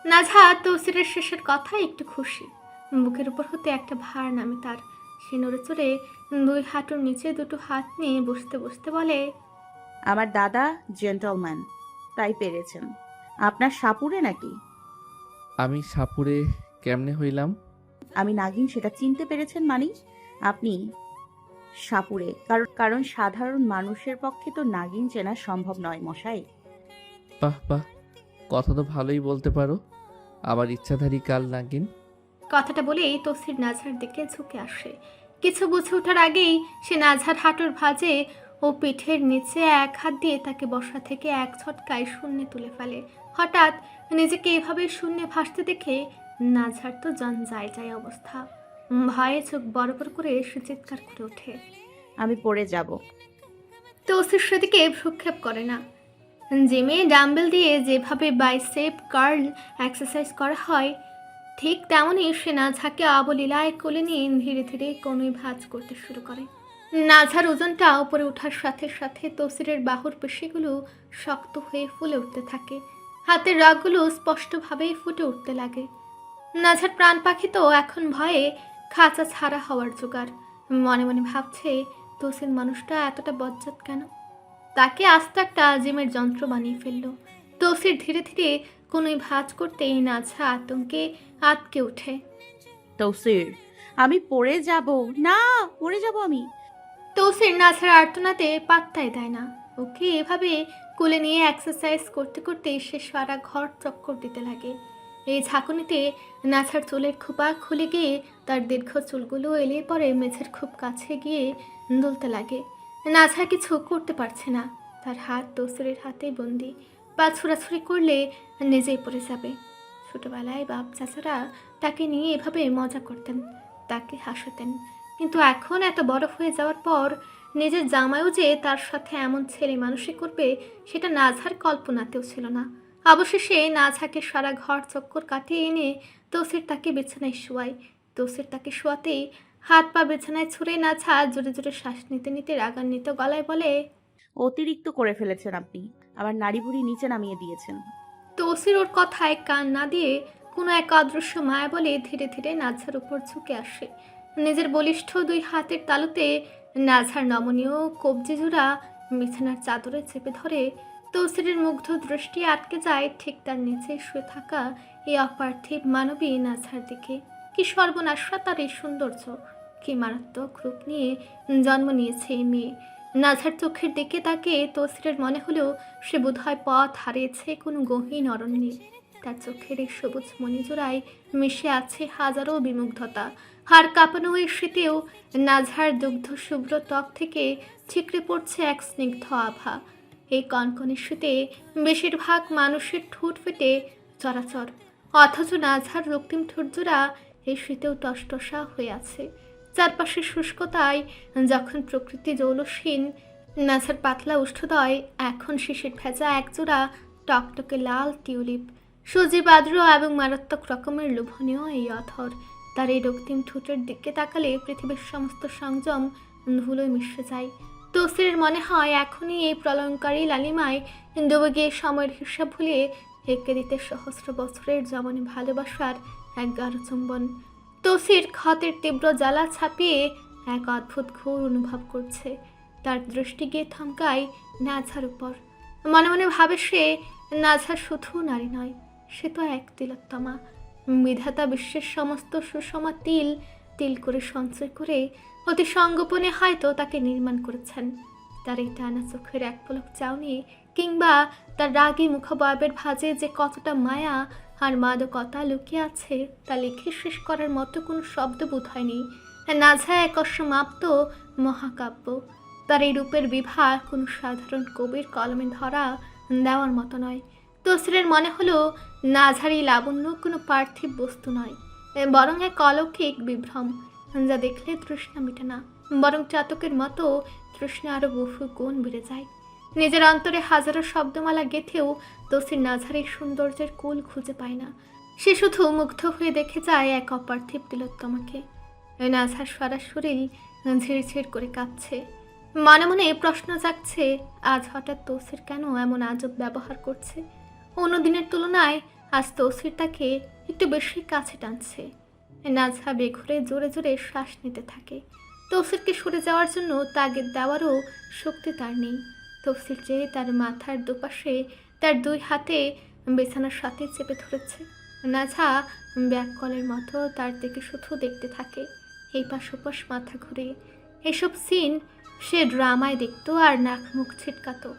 নাঝা তৌসিরের শেষের কথা একটু খুশি। বুকের উপর হতে একটা ভার নামে তার। সে নড়ে চড়ে 2 হাঁটুর নিচে 2টো হাত নিয়ে বসতে বসতে বলে, আমার দাদা জেন্টলম্যান, তাই পেরেছেন। আপনার সাপুরে নাকি? আমি সাপুরে কেমনে হইলাম? আমি নাগিন সেটা চিনতে পেরেছেন মানে? আপনি সাপুরে, কারণ সাধারণ মানুষের পক্ষে তো নাগিন চেনা সম্ভব নয় মশাই। বাহ বাহ, কথা তো ভালোই বলতে পারো। আবার ইচ্ছাধারী কাল নাগিন। কথাটা বলেই তৌসির নাঝার দিকে ঝুঁকে আসে। কিছু বুঝে ওঠার আগেই সে নাঝার হাঁটুর ভাঁজে ও পিঠের নিচে 1 হাত দিয়ে তাকে বসা থেকে 1 ঝটকায় শূন্যে তুলে ফেলে। হঠাৎ নিজেকে এভাবে শূন্যে ভাসতে দেখে নাঝার তো যায় যায় অবস্থা। ভয়ে চোখ বড় বড় করে সে চিৎকার করে ওঠে, আমি পড়ে যাব। তৌসির সেদিকে ভ্রুক্ষেপ করে না। জিমে ডাম্বেল দিয়ে যেভাবে বাইসেপ কার্ল এক্সারসাইজ করা হয়, ঠিক তেমনই সে নাঝাকে অবলীলায় কোলে নিয়ে ধীরে ধীরে কোনোই ভাঁজ করতে শুরু করে। নাঝার ওজনটা উপরে ওঠার সাথে সাথে তৌসিরের বাহুর পেশিগুলো শক্ত হয়ে ফুলে উঠতে থাকে। হাতের রগগুলো স্পষ্টভাবেই ফুটে উঠতে লাগে। নাঝার প্রাণ পাখি তো এখন ভয়ে খাঁচা ছাড়া হওয়ার জোগাড়। মনে মনে ভাবছে, তৌসির মানুষটা এতটা বজ্জাত কেন? তাকে আস্তে একটা আজিমের যন্ত্র বানিয়ে ফেললো। তৌসির ধীরে ধীরে কোনোই ভাঁজ করতেই নাঝা আতঙ্কে আটকে ওঠে। তৌসির, আমি পড়ে যাব, না পড়ে যাব আমি। তৌসির নাঝার আর্তনাতে পাত্তাই দেয় না। ওকে এভাবে কোলে নিয়ে এক্সারসাইজ করতে করতে সে সারা ঘর চক্কর দিতে লাগে। এই ঝাঁকুনিতে নাঝার চুলের খোপা খুলে গিয়ে তার দীর্ঘ চুলগুলো এলিয়ে পরে মেঝের খুব কাছে গিয়ে দুলতে লাগে। নাঝা কিছু করতে পারছে না, তার হাত তৌসিরের হাতে বন্দি। পা ছুড়াছুড়ি করলে নিজেই পড়ে যাবে। ছোটবেলায় বাপ চাচারা তাকে নিয়ে এভাবে মজা করতেন, তাকে হাসাতেন, কিন্তু এখন এত বড় হয়ে যাওয়ার পর নিজের জামাইও যে তার সাথে এমন ছেলে মানুষই করবে, সেটা নাঝার কল্পনাতেও ছিল না। অবশেষে নাঝাকে সারা ঘর চক্কর কাটিয়ে এনে তৌসির তাকে বিছানায় শোয়ায়। তৌসির তাকে শোয়াতেই হাত পা বিছানায় ছুঁড়ে নাঝা জোরে জোরে শ্বাস নিতে নিতে রাগান্বিত গলায় বলে, অতিরিক্ত করে ফেলেছেন আপনি। আমার নাড়ি ভুড়ি নিচে নামিয়ে দিয়েছেন। তৌসির ওর কথায় কান না দিয়ে কোনো এক অদৃশ্য মায়া বলে ধীরে ধীরে নাঝার উপর ঝুঁকে আসে। নিজের বলিষ্ঠ দুই হাতের তালুতে নাঝার নমনীয় কবজি জোড়া বিছানার চাদরে চেপে ধরে। তৌসিরের মুগ্ধ দৃষ্টি আটকে যায় ঠিক তার নিচে শুয়ে থাকা এই অপার্থিব মানবী নাঝার দিকে। কি সর্বনাশা তার এই সৌন্দর্য, কি মারাত্মক রূপ নিয়ে জন্ম নিয়েছে এই মেয়ে। নাঝার চোখের দিকে তাকে তৌসিরের মনে হলো সে বোধহয় পথ হারিয়েছে কোনো গহীন অরণ্যে। তার চোখের এই সবুজ মণিজোড়ায় মিশে আছে হাজারো বিমুগ্ধতা। হাড় কাঁপানো ওই শীতেও নাঝার দুগ্ধ শুভ্র ত্বক থেকে ছিকড়ে পড়ছে এক স্নিগ্ধ আভা। এই কনকনে শীতে বেশিরভাগ মানুষের ঠোঁট ফেটে চরাচর, অথচ নাঝার রক্তিম ঠোঁটজোড়া এই শীতেও টসটসা হয়ে আছে। চারপাশে শুষ্কতায় যখন প্রকৃতি জৌলসীন, নাঝার পাতলা উষ্ঠদয় এখন শিশির ভেজা একজোড়া টকটকে লাল টিউলিপ। সজীব আদ্র এবং মারাত্মক রকমের লোভনীয় এই অথর। তার এই রক্তিম ঠোঁটের দিকে তাকালে পৃথিবীর সমস্ত সংযম ধুলোয় মিশে যায়। তৌসিরের মনে হয় এখনই এই প্রলয়ঙ্কারী লালিমায় ডুবে গিয়ে সময়ের হিসাব ভুলিয়ে এঁকে দিতে সহস্র বছরের জমানে ভালোবাসার এক গাঢ় চুম্বন। তৌসির ক্ষতের তীব্র জ্বালা ছাপিয়ে এক অদ্ভুত ঘোর অনুভব করছে। তার দৃষ্টি গিয়ে থমকায় নাঝার উপর। মনে মনে ভাবে সে নাঝা শুধু নারী নয়, সে তো এক তিলোত্তমা। বিধাতা বিশ্বের সমস্ত সুষমা তিল তিল করে সঞ্চয় করে অতি সঙ্গোপনে হয়তো তাকে নির্মাণ করেছেন। তার এই টানা চোখের এক পলক চাউনি কিংবা তার রাগী মুখবয়বের ভাঁজে যে কতটা মায়া আর মাদকতা লুকিয়ে আছে তা লিখে শেষ করার মতো কোনো শব্দ বোধ হয়নি। নাঝা এক অসমাপ্ত মহাকাব্য। তার এই রূপের বিভা কোনো সাধারণ কবির কলমে ধরা দেওয়ার মতো নয়। তৌসিরের মনে হলো নাঝার এই লাবণ্য কোনো পার্থিব বস্তু নয়, বরং এক অলৌকিক বিভ্রম, যা দেখলে তৃষ্ণা মিটে না, বরং চাতকের মতো তৃষ্ণা আরো বহু গুণ বেড়ে যায়। নিজের অন্তরে হাজারো শব্দমালা গেঁথেও তৌসির নাঝার এই সৌন্দর্যের কুল খুঁজে পায় না। সে শুধু মুগ্ধ হয়ে দেখে যায় এক অপার্থিব তিলোত্তমাকে। নাঝার সারা শরীর ঝিরঝির করে কাঁপছে। মনে মনে প্রশ্ন জাগছে, আজ হঠাৎ তৌসির কেন এমন আজব ব্যবহার করছে। অন্যদিনের তুলনায় আজ তৌসির তাকে একটু বেশি কাছে টানছে। নাঝা বেঘুরে জোরে জোরে শ্বাস নিতে থাকে। তৌসিরকে সরে যাওয়ার জন্য তাগিদ দেওয়ারও শক্তি তার নেই। তৌসির চেয়ে তার মাথার দুপাশে তার দুই হাতে বিছানার সাথে চেপে ধরেছে। নাঝা ব্যাককলের মতো তার দিকে শুধু দেখতে থাকে, এই পাশ ওপাশ মাথা ঘুরে। এসব সিন সে ড্রামায় দেখতো আর নাক মুখ ছিটকাতো,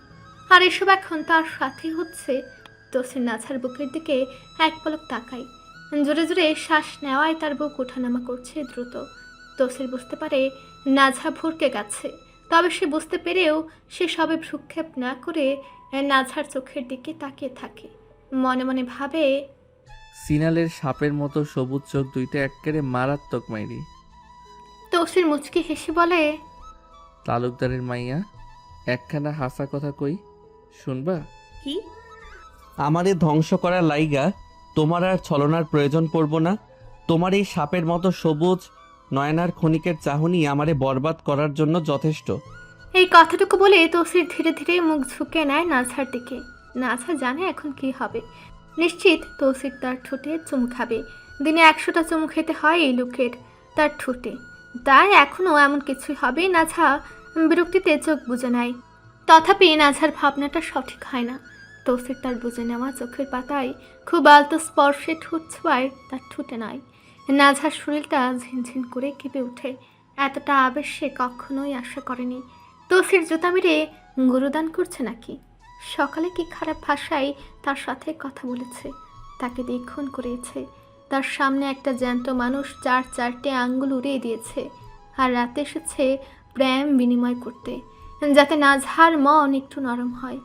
আর এসব এখন তার সাথে হচ্ছে। তৌসির নাঝার বুকের দিকে এক পলক তাকায়। জোরে জোরে শ্বাস নেওয়ায় তার বুক ওঠানামা করছে দ্রুত। তৌসির বুঝতে পারে নাঝা ভরকে গেছে, তবে সে বুঝতে পেরেও সে সবে ভ্রুক্ষেপ না করে নাঝার চোখের দিকে তাকিয়ে থাকে। মনে মনে ভাবে, সিনালের সাপের মতো সবুজ চোখ দুইটা এক্কেরে মারাত্মক মাইরি। তৌসির মুচকি হেসে বলে, তালুকদারের মাইয়া, একখানা হাসা কথা কই, শুনবা? কি? আমারে ধ্বংস করার লাইগা তোমার আর ছলনার প্রয়োজন পড়ব না। তোমার এই সাপের মতো সবুজ নয়নার ক্ষণিকের চাহনি আমারে বরবাদ করার জন্য যথেষ্ট। এই কথাটুকু বলে তৌসির ধীরে ধীরে মুখ ঝুঁকে নেয় নাঝার দিকে। নাঝা জানে এখন কি হবে। নিশ্চিত তৌসির তার ঠোঁটে চুমু খাবে। দিনে 100টা চুমু খেতে হয় এই লোকের তার ঠোঁটে। তাই এখনও এমন কিছুই হবে। নাঝা বিরক্তিতে চোখ বুজে নেয়। তথাপি নাঝার ভাবনাটা সঠিক হয় না। তৌসির তার বুঝে নেওয়া চোখের পাতায় খুব আলতো স্পর্শে ঠোঁট ছোঁয়ায় তার ঠোঁটে নয়। নাঝার শরীরটা ঝিনঝিন করে কেঁপে ওঠে। এতটা আবেশ সে কখনোই আশা করেনি। তৌসির জুতা মেরে গুরুদান করছে নাকি? সকালে কি খারাপ ভাষায় তার সাথে কথা বলেছে, তাকে দিয়ে খুন করিয়েছে। তার সামনে একটা জ্যান্ত মানুষ যার 4টে আঙ্গুল উড়িয়ে দিয়েছে, আর রাতে এসেছে প্রেম বিনিময় করতে, যাতে নাঝার মন একটু নরম হয়।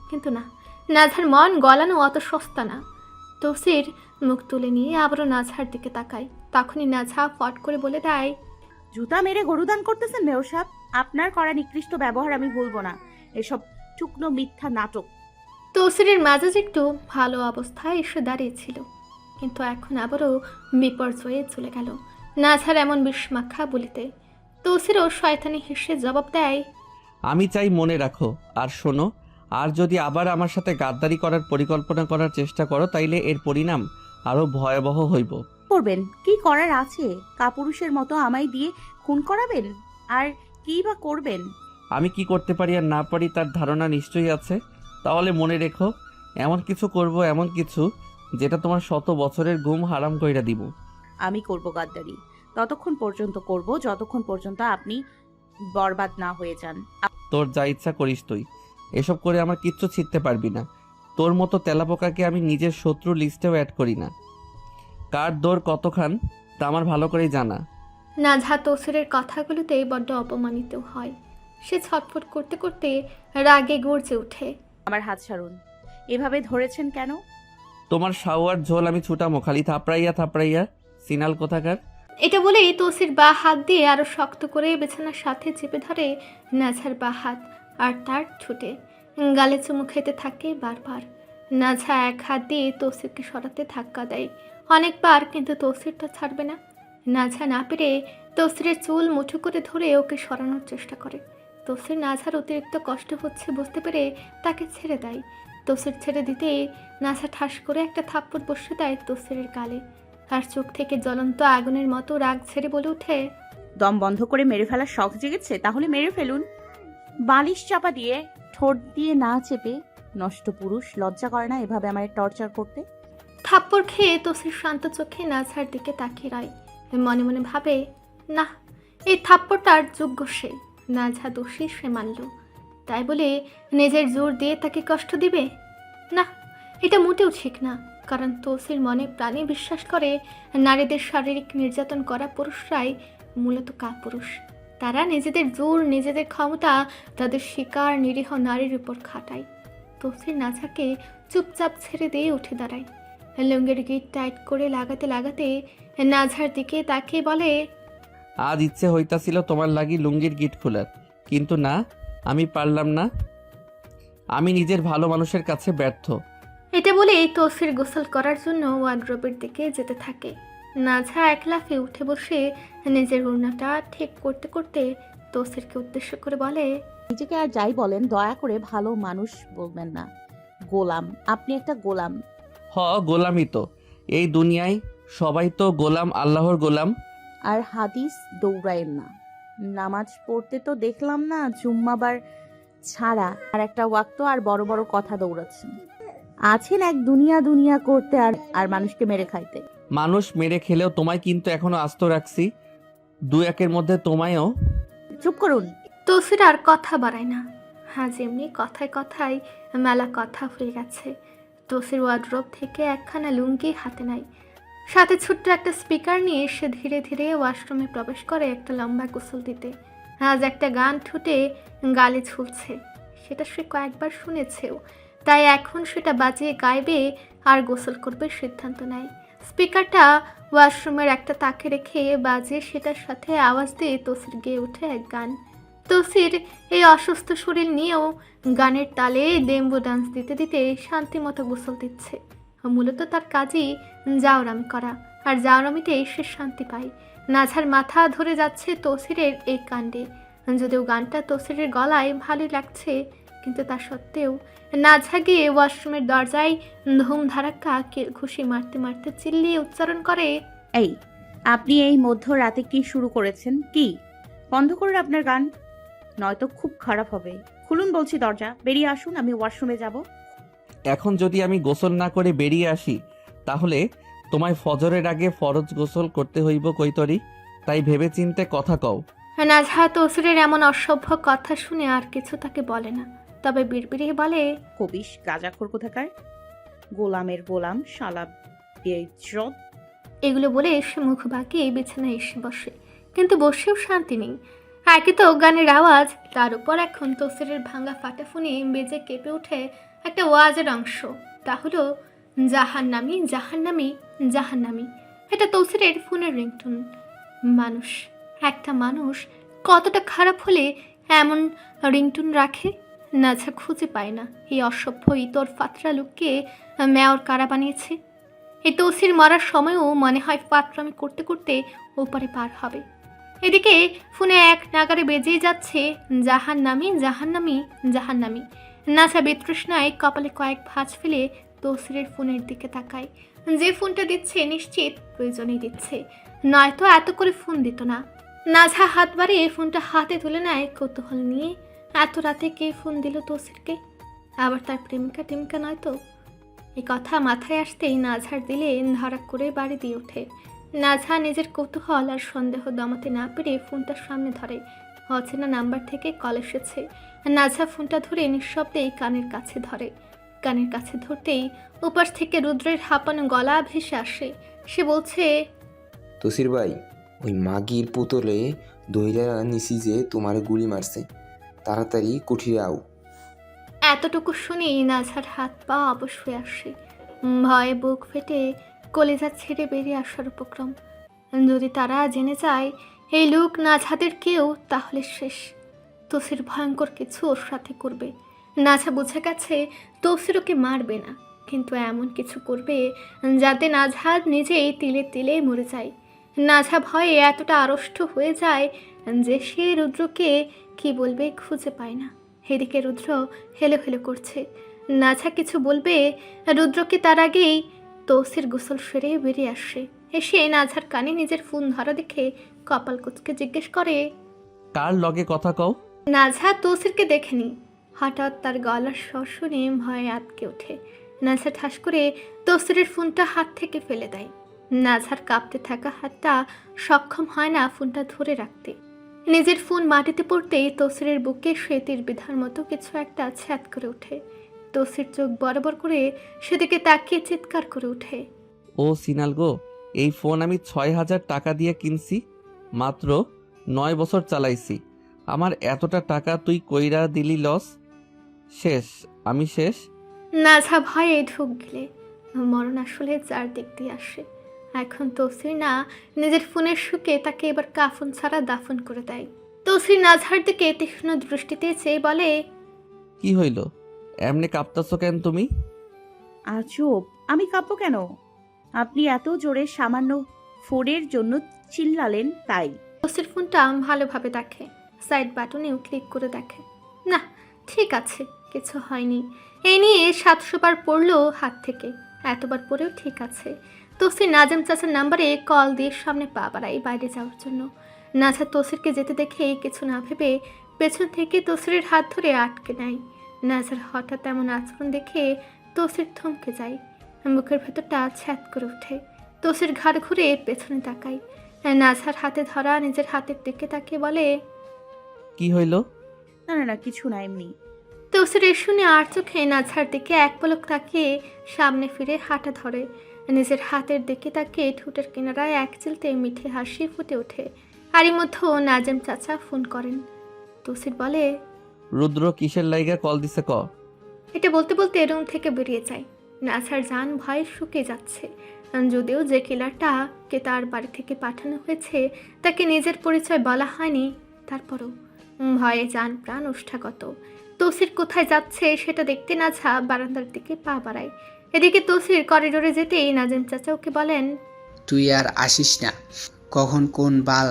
কিন্তু না, নাঝার মন গলানো অত সস্তা না। তৌসির মুখ তুলে নিয়ে আবারও নাঝার দিকে তাকায়। তখনই নাঝা ফট করে বলে দেয়, জুতা মেরে গরুদান করতেছেন মেয়র সাহেব? আপনার করা নিকৃষ্ট ব্যবহার আমি বলবো না, এসব শুকনো মিথ্যা নাটক। তৌসিরের মেজাজ একটু ভালো অবস্থায় এসে দাঁড়িয়েছিল, কিন্তু এখন আবারও বিপর্যয়ে চলে গেল নাঝার এমন বিস্মাখা বলিতে। তৌসিরও শয়তানি হেসে জবাব দেয়, আমি চাই মনে রাখো। আর শোনো, আর যদি আবার আমার সাথে গাদ্দারি করার পরিকল্পনা করার চেষ্টা করো তাইলে এর পরিণাম আরও ভয়াবহ হইব। করবেন কি করার আছে? কাপুরুষের মতো আমায় দিয়ে খুন করাবেন? আর কি বা করবেন? আমি কি করতে পারি আর না পারি তার ধারণা নিশ্চয়ই আছে। তাহলে মনে রেখো, এমন কিছু করব, এমন কিছু যেটা তোমার 100 বছরের ঘুম হারাম কইরা দিব। আমি করব গাদ্দারি, ততক্ষণ পর্যন্ত করব যতক্ষণ পর্যন্ত আপনি বরবাদ না হয়ে যান। তোর যা ইচ্ছা করিস তুই। এসব করে আমার কিচ্ছু ছিঁড়তে পারবি না। তোর মতো তেলাপোকাকে আমি নিজের শত্রু লিস্টেও অ্যাড করি না। কার দৌড় কতখান তা আমার ভালো করেই জানা। নাজহা তৌসিরের কথাগুলোতে বড্ড অপমানিত হয়। সে ছটফট করতে করতে রাগে গর্জে ওঠে। আমার হাত ছাড়ুন, এভাবে ধরেছেন কেন? তোমার শাওয়ার ঝোল আমি ছুটামো খালি থাপড়াইয়া থাপড়াইয়া, সিনাল কোথাকার। এটা বলেই তৌসির বা হাত দিয়ে আরো শক্ত করে বিছানার সাথে চেপে ধরে নাজহার বা হাত আর তার ছুটে গালে চুমু খেতে থাকে বারবার। নাজহা এক হাত দিয়ে তৌসিরকে সরাতে ধাক্কা দেয় অনেকবার, কিন্তু তৌসিরটা ছাড়বে না। নাজহা না পেরে তৌসিরের চুল মুঠো করে ধরে ওকে সরানোর চেষ্টা করে। তৌসির নাজহার অতিরিক্ত কষ্ট হচ্ছে বুঝতে পেরে তাকে ছেড়ে দেয়। তৌসির ছেড়ে দিতে নাজহা ঠাস করে একটা থাপ্পড় বসে দেয় তৌসিরের গালে। আর চোখ থেকে জ্বলন্ত আগুনের মতো রাগ ছেড়ে বলে ওঠে, দম বন্ধ করে মেরে ফেলার শখ জেগেছে? তাহলে মেরে ফেলুন। বালিশ চাপা দিয়ে ঠোঁট দিয়ে না চেপে। নষ্ট পুরুষ, লজ্জা করে না এভাবে আমায় টর্চার করতে? থাপ্পড় খেয়ে তৌসির শান্ত চোখে নাজহার দিকে তাকিয়ে রয়। মনে মনে ভাবে, না, এই থাপ্পড়টার যোগ্য সে। নাজহা দোষী, সে মানল। তাই বলে নিজের জোর দিয়ে তাকে কষ্ট দিবে? না, এটা মোটেও ঠিক না। কারণ তৌসির মনে প্রাণে বিশ্বাস করে নারীদের শারীরিক নির্যাতন করা পুরুষরাই মূলত কাপুরুষ। তারা নিজেদের জোর, নিজেদের ক্ষমতা তাদের শিকার নিরীহ নারীর উপর খাটায়। তৌসির নাজহাকে চুপচাপ ছেড়ে দিয়ে উঠে দাঁড়ায়। লুঙ্গের গিট টাইট করে লাগাতে লাগাতে নাজহার দিকে তাকিয়ে বলে, আজ ইচ্ছে হইতাছিল তোমার লাগি লুঙ্গির গিট খোলার, কিন্তু না, আমি পারলাম না। আমি নিজের ভালো মানুষের কাছে ব্যর্থ। এটা বলে তৌসির গোসল করার জন্য ওয়ার্ড্রোবের দিকে যেতে থাকে। নাজহা এক লাফে উঠে বসে নিজের ওড়নাটা ঠিক করতে করতে তৌসিরকে উদ্দেশ্য করে বলে, নিজেকে আর যাই বলেন দয়া করে ভালো মানুষ বলবেন না। গোলাম, আপনি একটা গোলাম। গোলামই তো। এই দুনিয়ায় সবাই তো গোলাম, আল্লাহর গোলাম। আর হাদিস দৌড়ায়েন না। নামাজ পড়তে তো দেখলাম না, জুম্মাবার ছাড়া আর একটা ওয়াক্ত আর বড় বড় কথা দৌড়াচ্ছেন। আছেন এক দুনিয়া দুনিয়া করতে আর মানুষকে মেরে খাইতে। মানুষ মেরে খেলেও তোমায় কিন্তু এখনো আস্ত রাখছি। 2-1 মধ্যে তোমায়ও। চুপ করুন। তৌসির আর কথা বাড়ায় না। আজ এমনি কথায় কথায় মেলা কথা হয়ে গেছে। তৌসির ওয়ার্ড্রোব থেকে একখানা লুঙ্গি হাতে নেয়, সাথে ছোট্ট একটা স্পিকার নিয়ে সে ধীরে ধীরে ওয়াশরুমে প্রবেশ করে একটা লম্বা গোসল দিতে। আজ একটা গান ঠুটে গালে ঝুলছে, সেটা সে কয়েকবার শুনেছেও, তাই এখন সেটা বাজিয়ে গাইবে আর গোসল করবে সিদ্ধান্ত নেয়। স্পিকারটা ওয়াশরুমের একটা তাকে রেখে বাজিয়ে সেটার সাথে আওয়াজ দিয়ে তৌসির গেয়ে ওঠে এক গান। তৌসির এই অসুস্থ শরীর নিয়েও গানের তালে ডেম্বো ডান্স দিতে দিতে শান্তি মতো গোসল দিচ্ছে। মূলত তার কাজই জাওরামি করা, আর জাওরামিতে সে শান্তি পায়। নাজহার মাথা ধরে যাচ্ছে তৌসিরের এই কাণ্ডে। যদিও গানটা তৌসিরের গলায় ভালোই লাগছে, কিন্তু তা সত্ত্বেও নাজহা গিয়ে ওয়াশরুমের দরজায় ধুম ধারাক্কা ঘুষি মারতে মারতে চিল্লিয়ে উচ্চারণ করে, এই, আপনি এই মধ্যরাতে কি শুরু করেছেন? কি বন্ধ করুন আপনার গান, নয়তো খুব খারাপ হবে। খুলুন বলছি দরজা, বেরিয়ে আসুন, আমি ওয়াশরুমে যাব। এখন যদি আমি গোসল না করে বেরিয়ে আসি তাহলে তোমায় ফজরের আগে ফরজ গোসল করতে হইব কইতরি। তাই ভেবে চিনতে কথা কও। নাজহা তৌসিরের এমন অসভ্য কথা শুনে আর কিছু তাকে বলে না, তবে বিড়বিড়িয়ে বলে, কবিশ গাজাখোর কোথাকার, গোলামের গোলাম, শালা বেইজ্জত। এগুলো বলে এসে মুখ বাঁকিয়ে বিছানায় এসে বসে, কিন্তু বসেও শান্তি নেই। একে তো গানের আওয়াজ, তার উপর এখন তৌসিরের ভাঙা ফাটাফুনি বেজে কেঁপে ওঠে একটা ওয়াজের অংশ। তা হলো জাহান্নামী জাহান্নামী জাহান্নামী। এটা তৌসিরের ফোনের রিংটোন। একটা মানুষ কতটা খারাপ হলে এমন রিংটোন রাখে? নাজহা খুঁজে পায় না এই অসভ্য ইতর ফাতরা লোককে মেয়র কারা বানিয়েছে। এই তৌসির মরার সময়ও মনে হয় ফাতরামি করতে করতে ওপারে পার হবে। এদিকে ফোনে এক নাগারে বেজেই যাচ্ছে জাহান্নামী জাহান্নামী জাহান্নামী। নাছা বিতৃষ্ণায় কপালে কয়েক ভাঁজ ফেলে তৌসিরের ফোনের দিকে তাকায়। যে ফোনটা দিচ্ছে নিশ্চিত প্রয়োজনেই দিচ্ছে, নয়তো এত করে ফোন দিত না। নাঝা হাত বাড়িয়ে ফোনটা হাতে তুলে নেয় কৌতূহল নিয়ে। এত রাতে কে ফোন দিল তৌসিরকে? আবার তার প্রেমিকা টেমিকা নয় তো? এই কথা মাথায় আসতেই নাঝার দিলে ধড়াক করে বাড়ি দিয়ে ওঠে। নাঝা নিজের কৌতূহল আর সন্দেহ দমাতে না পেরে ফোনটা সামনে ধরে। অচেনা নাম্বার থেকে কল এসেছে। নাঝা ফোনটা ধরে নিঃশব্দেই কানের কাছে ধরে। কানের কাছে ধরতেই উপাস থেকে রুদ্রের হাঁপানো গলা ভেসে আসে। সে বলছে, তসির ভাই, ওই মাগির পুতলে দইরা নিছি যে তোমার গুলি মারছে, তাড়াতাড়ি কুঠিরে আও। এতটুকু শুনেই নাঝার হাত পা অবশ হয়ে আসে। ভয়ে বুক ফেটে কলেজা ছেড়ে বেরিয়ে আসার উপক্রম। যদি তারা জেনে যায় এই লোক নাঝাদের কেউ, তাহলে শেষ। তৌসির ভয়ঙ্কর কিছু ওর সাথে করবে। নাঝা বুঝে গেছে তৌসির ওকে মারবে না, কিন্তু এমন কিছু করবে যাতে নাঝা নিজেই তিলে তিলে মরে যায়। নাঝা ভয়ে এতটা আড়ষ্ট হয়ে যায় যে সে রুদ্রকে কি বলবে খুঁজে পায় না। এদিকে রুদ্র হেলো হেলো করছে। নাঝা কিছু বলবে রুদ্রকে, তার আগেই তৌসির গোসল সেরে বেরিয়ে আসে। এসে নাঝার কানে নিজের ফোন ধরা দেখে কপাল কুচকে জিজ্ঞেস করে, কার লগে কথা কও? নাঝা তৌসিরকে দেখেনি। হঠাৎ তার গলার স্বর শুনে ভয়ে আটকে ওঠে। নাঝা ঠাস করে তৌসিরের ফোনটা হাত থেকে ফেলে দেয়। নাঝার কাঁপতে থাকা হাতটা সক্ষম হয় না ফোনটা ধরে রাখতে। নিজের ফোন মাটিতে পড়তেই তৌসিরের বুকে শ্বেতির বিধার মতো কিছু একটা ছ্যাদ করে ওঠে। তৌসির চোখ বরাবর করে সেদিকে তাকিয়ে চিৎকার করে ওঠে, ও সিনাল গো, এই ফোন আমি 6,000 টাকা দিয়ে কিনছি, মাত্র 9 বছর চালাইছি। আমার এতটা টাকা তুই কইরা দিলি লস? শেষ, আমি শেষ। নাঝা ভয়ে ঢুক গেলে মরণ আসলে যার দিক দিয়ে আসে। এখন তৌসির না নিজের ফোনের সুখে তাকে এবার কাফন ছাড়া দাফন করে দেয়। তৌসির নাঝার দিকে তীক্ষ্ণ দৃষ্টিতে চেয়ে বলে, কি হইল? এমনি কাঁপতাছো কেন তুমি? আজব, আমি কাঁপবো কেন? আপনি এত জোরে সামান্য ফোনের জন্য চিল্লালেন তাই। তৌসির ফোনটা ভালোভাবে দেখে, সাইড বাটনেও ক্লিক করে দেখে। না, ঠিক আছে, কিছু হয়নি। এই নিয়ে 700 বার পড়লো হাত থেকে, এতবার পরেও ঠিক আছে। তৌসির নাজম চাচার নাম্বারে কল দিয়ে সামনে পা বাড়াই বাইরে যাওয়ার জন্য। নাঝা তৌসিরকে যেতে দেখে কিছু না ভেবে পেছন থেকে তৌসিরের হাত ধরে আটকে নেয়। নাঝার হঠাৎ এমন আচরণ দেখে তৌসির থমকে যায়। বুকের ভেতরটা ছ্যাদ করে ওঠে। তৌসির ঘাড় ঘুরে পেছনে তাকায়। নাঝার হাতে ধরা নিজের হাতের দিকে তাকিয়ে বলে, কি হইল? না না না, কিছু না, এমনি। তৌসির এ শুনে আর চোখে নাঝার দিকে এক পলক তাকিয়ে সামনে ফিরে হাঁটা ধরে। নিজের হাতের দিকে তাকিয়ে ঠোঁটের কিনারায় এক চিলতে মিঠে হাসি ফুটে ওঠে। আরই মধ্যে নাজম চাচা ফোন করেন। তৌসির বলে, রুদ্র কিসের লাইগা কল দিছে ক? এটা বলতে বলতে রুম থেকে বেরিয়ে যায়। নাঝার জান ভয়ে শুকিয়ে যাচ্ছে। যদিও যে কিলারটা কে তার বাড়ি থেকে পাঠানো হয়েছে তাকে নিজের পরিচয় বলা হয়নি, তারপরও ভয়ে জান প্রাণ ওষ্ঠাগত। তৌসির কোথায় যাচ্ছে সেটা দেখতে নাঝা বারান্দার দিকে পা বাড়ায়। এদিকে তৌসির করিডোরে যেতেই নাজিম চাচা ওকে বলেন, তুই আর আসিস না, কখন কোন বাল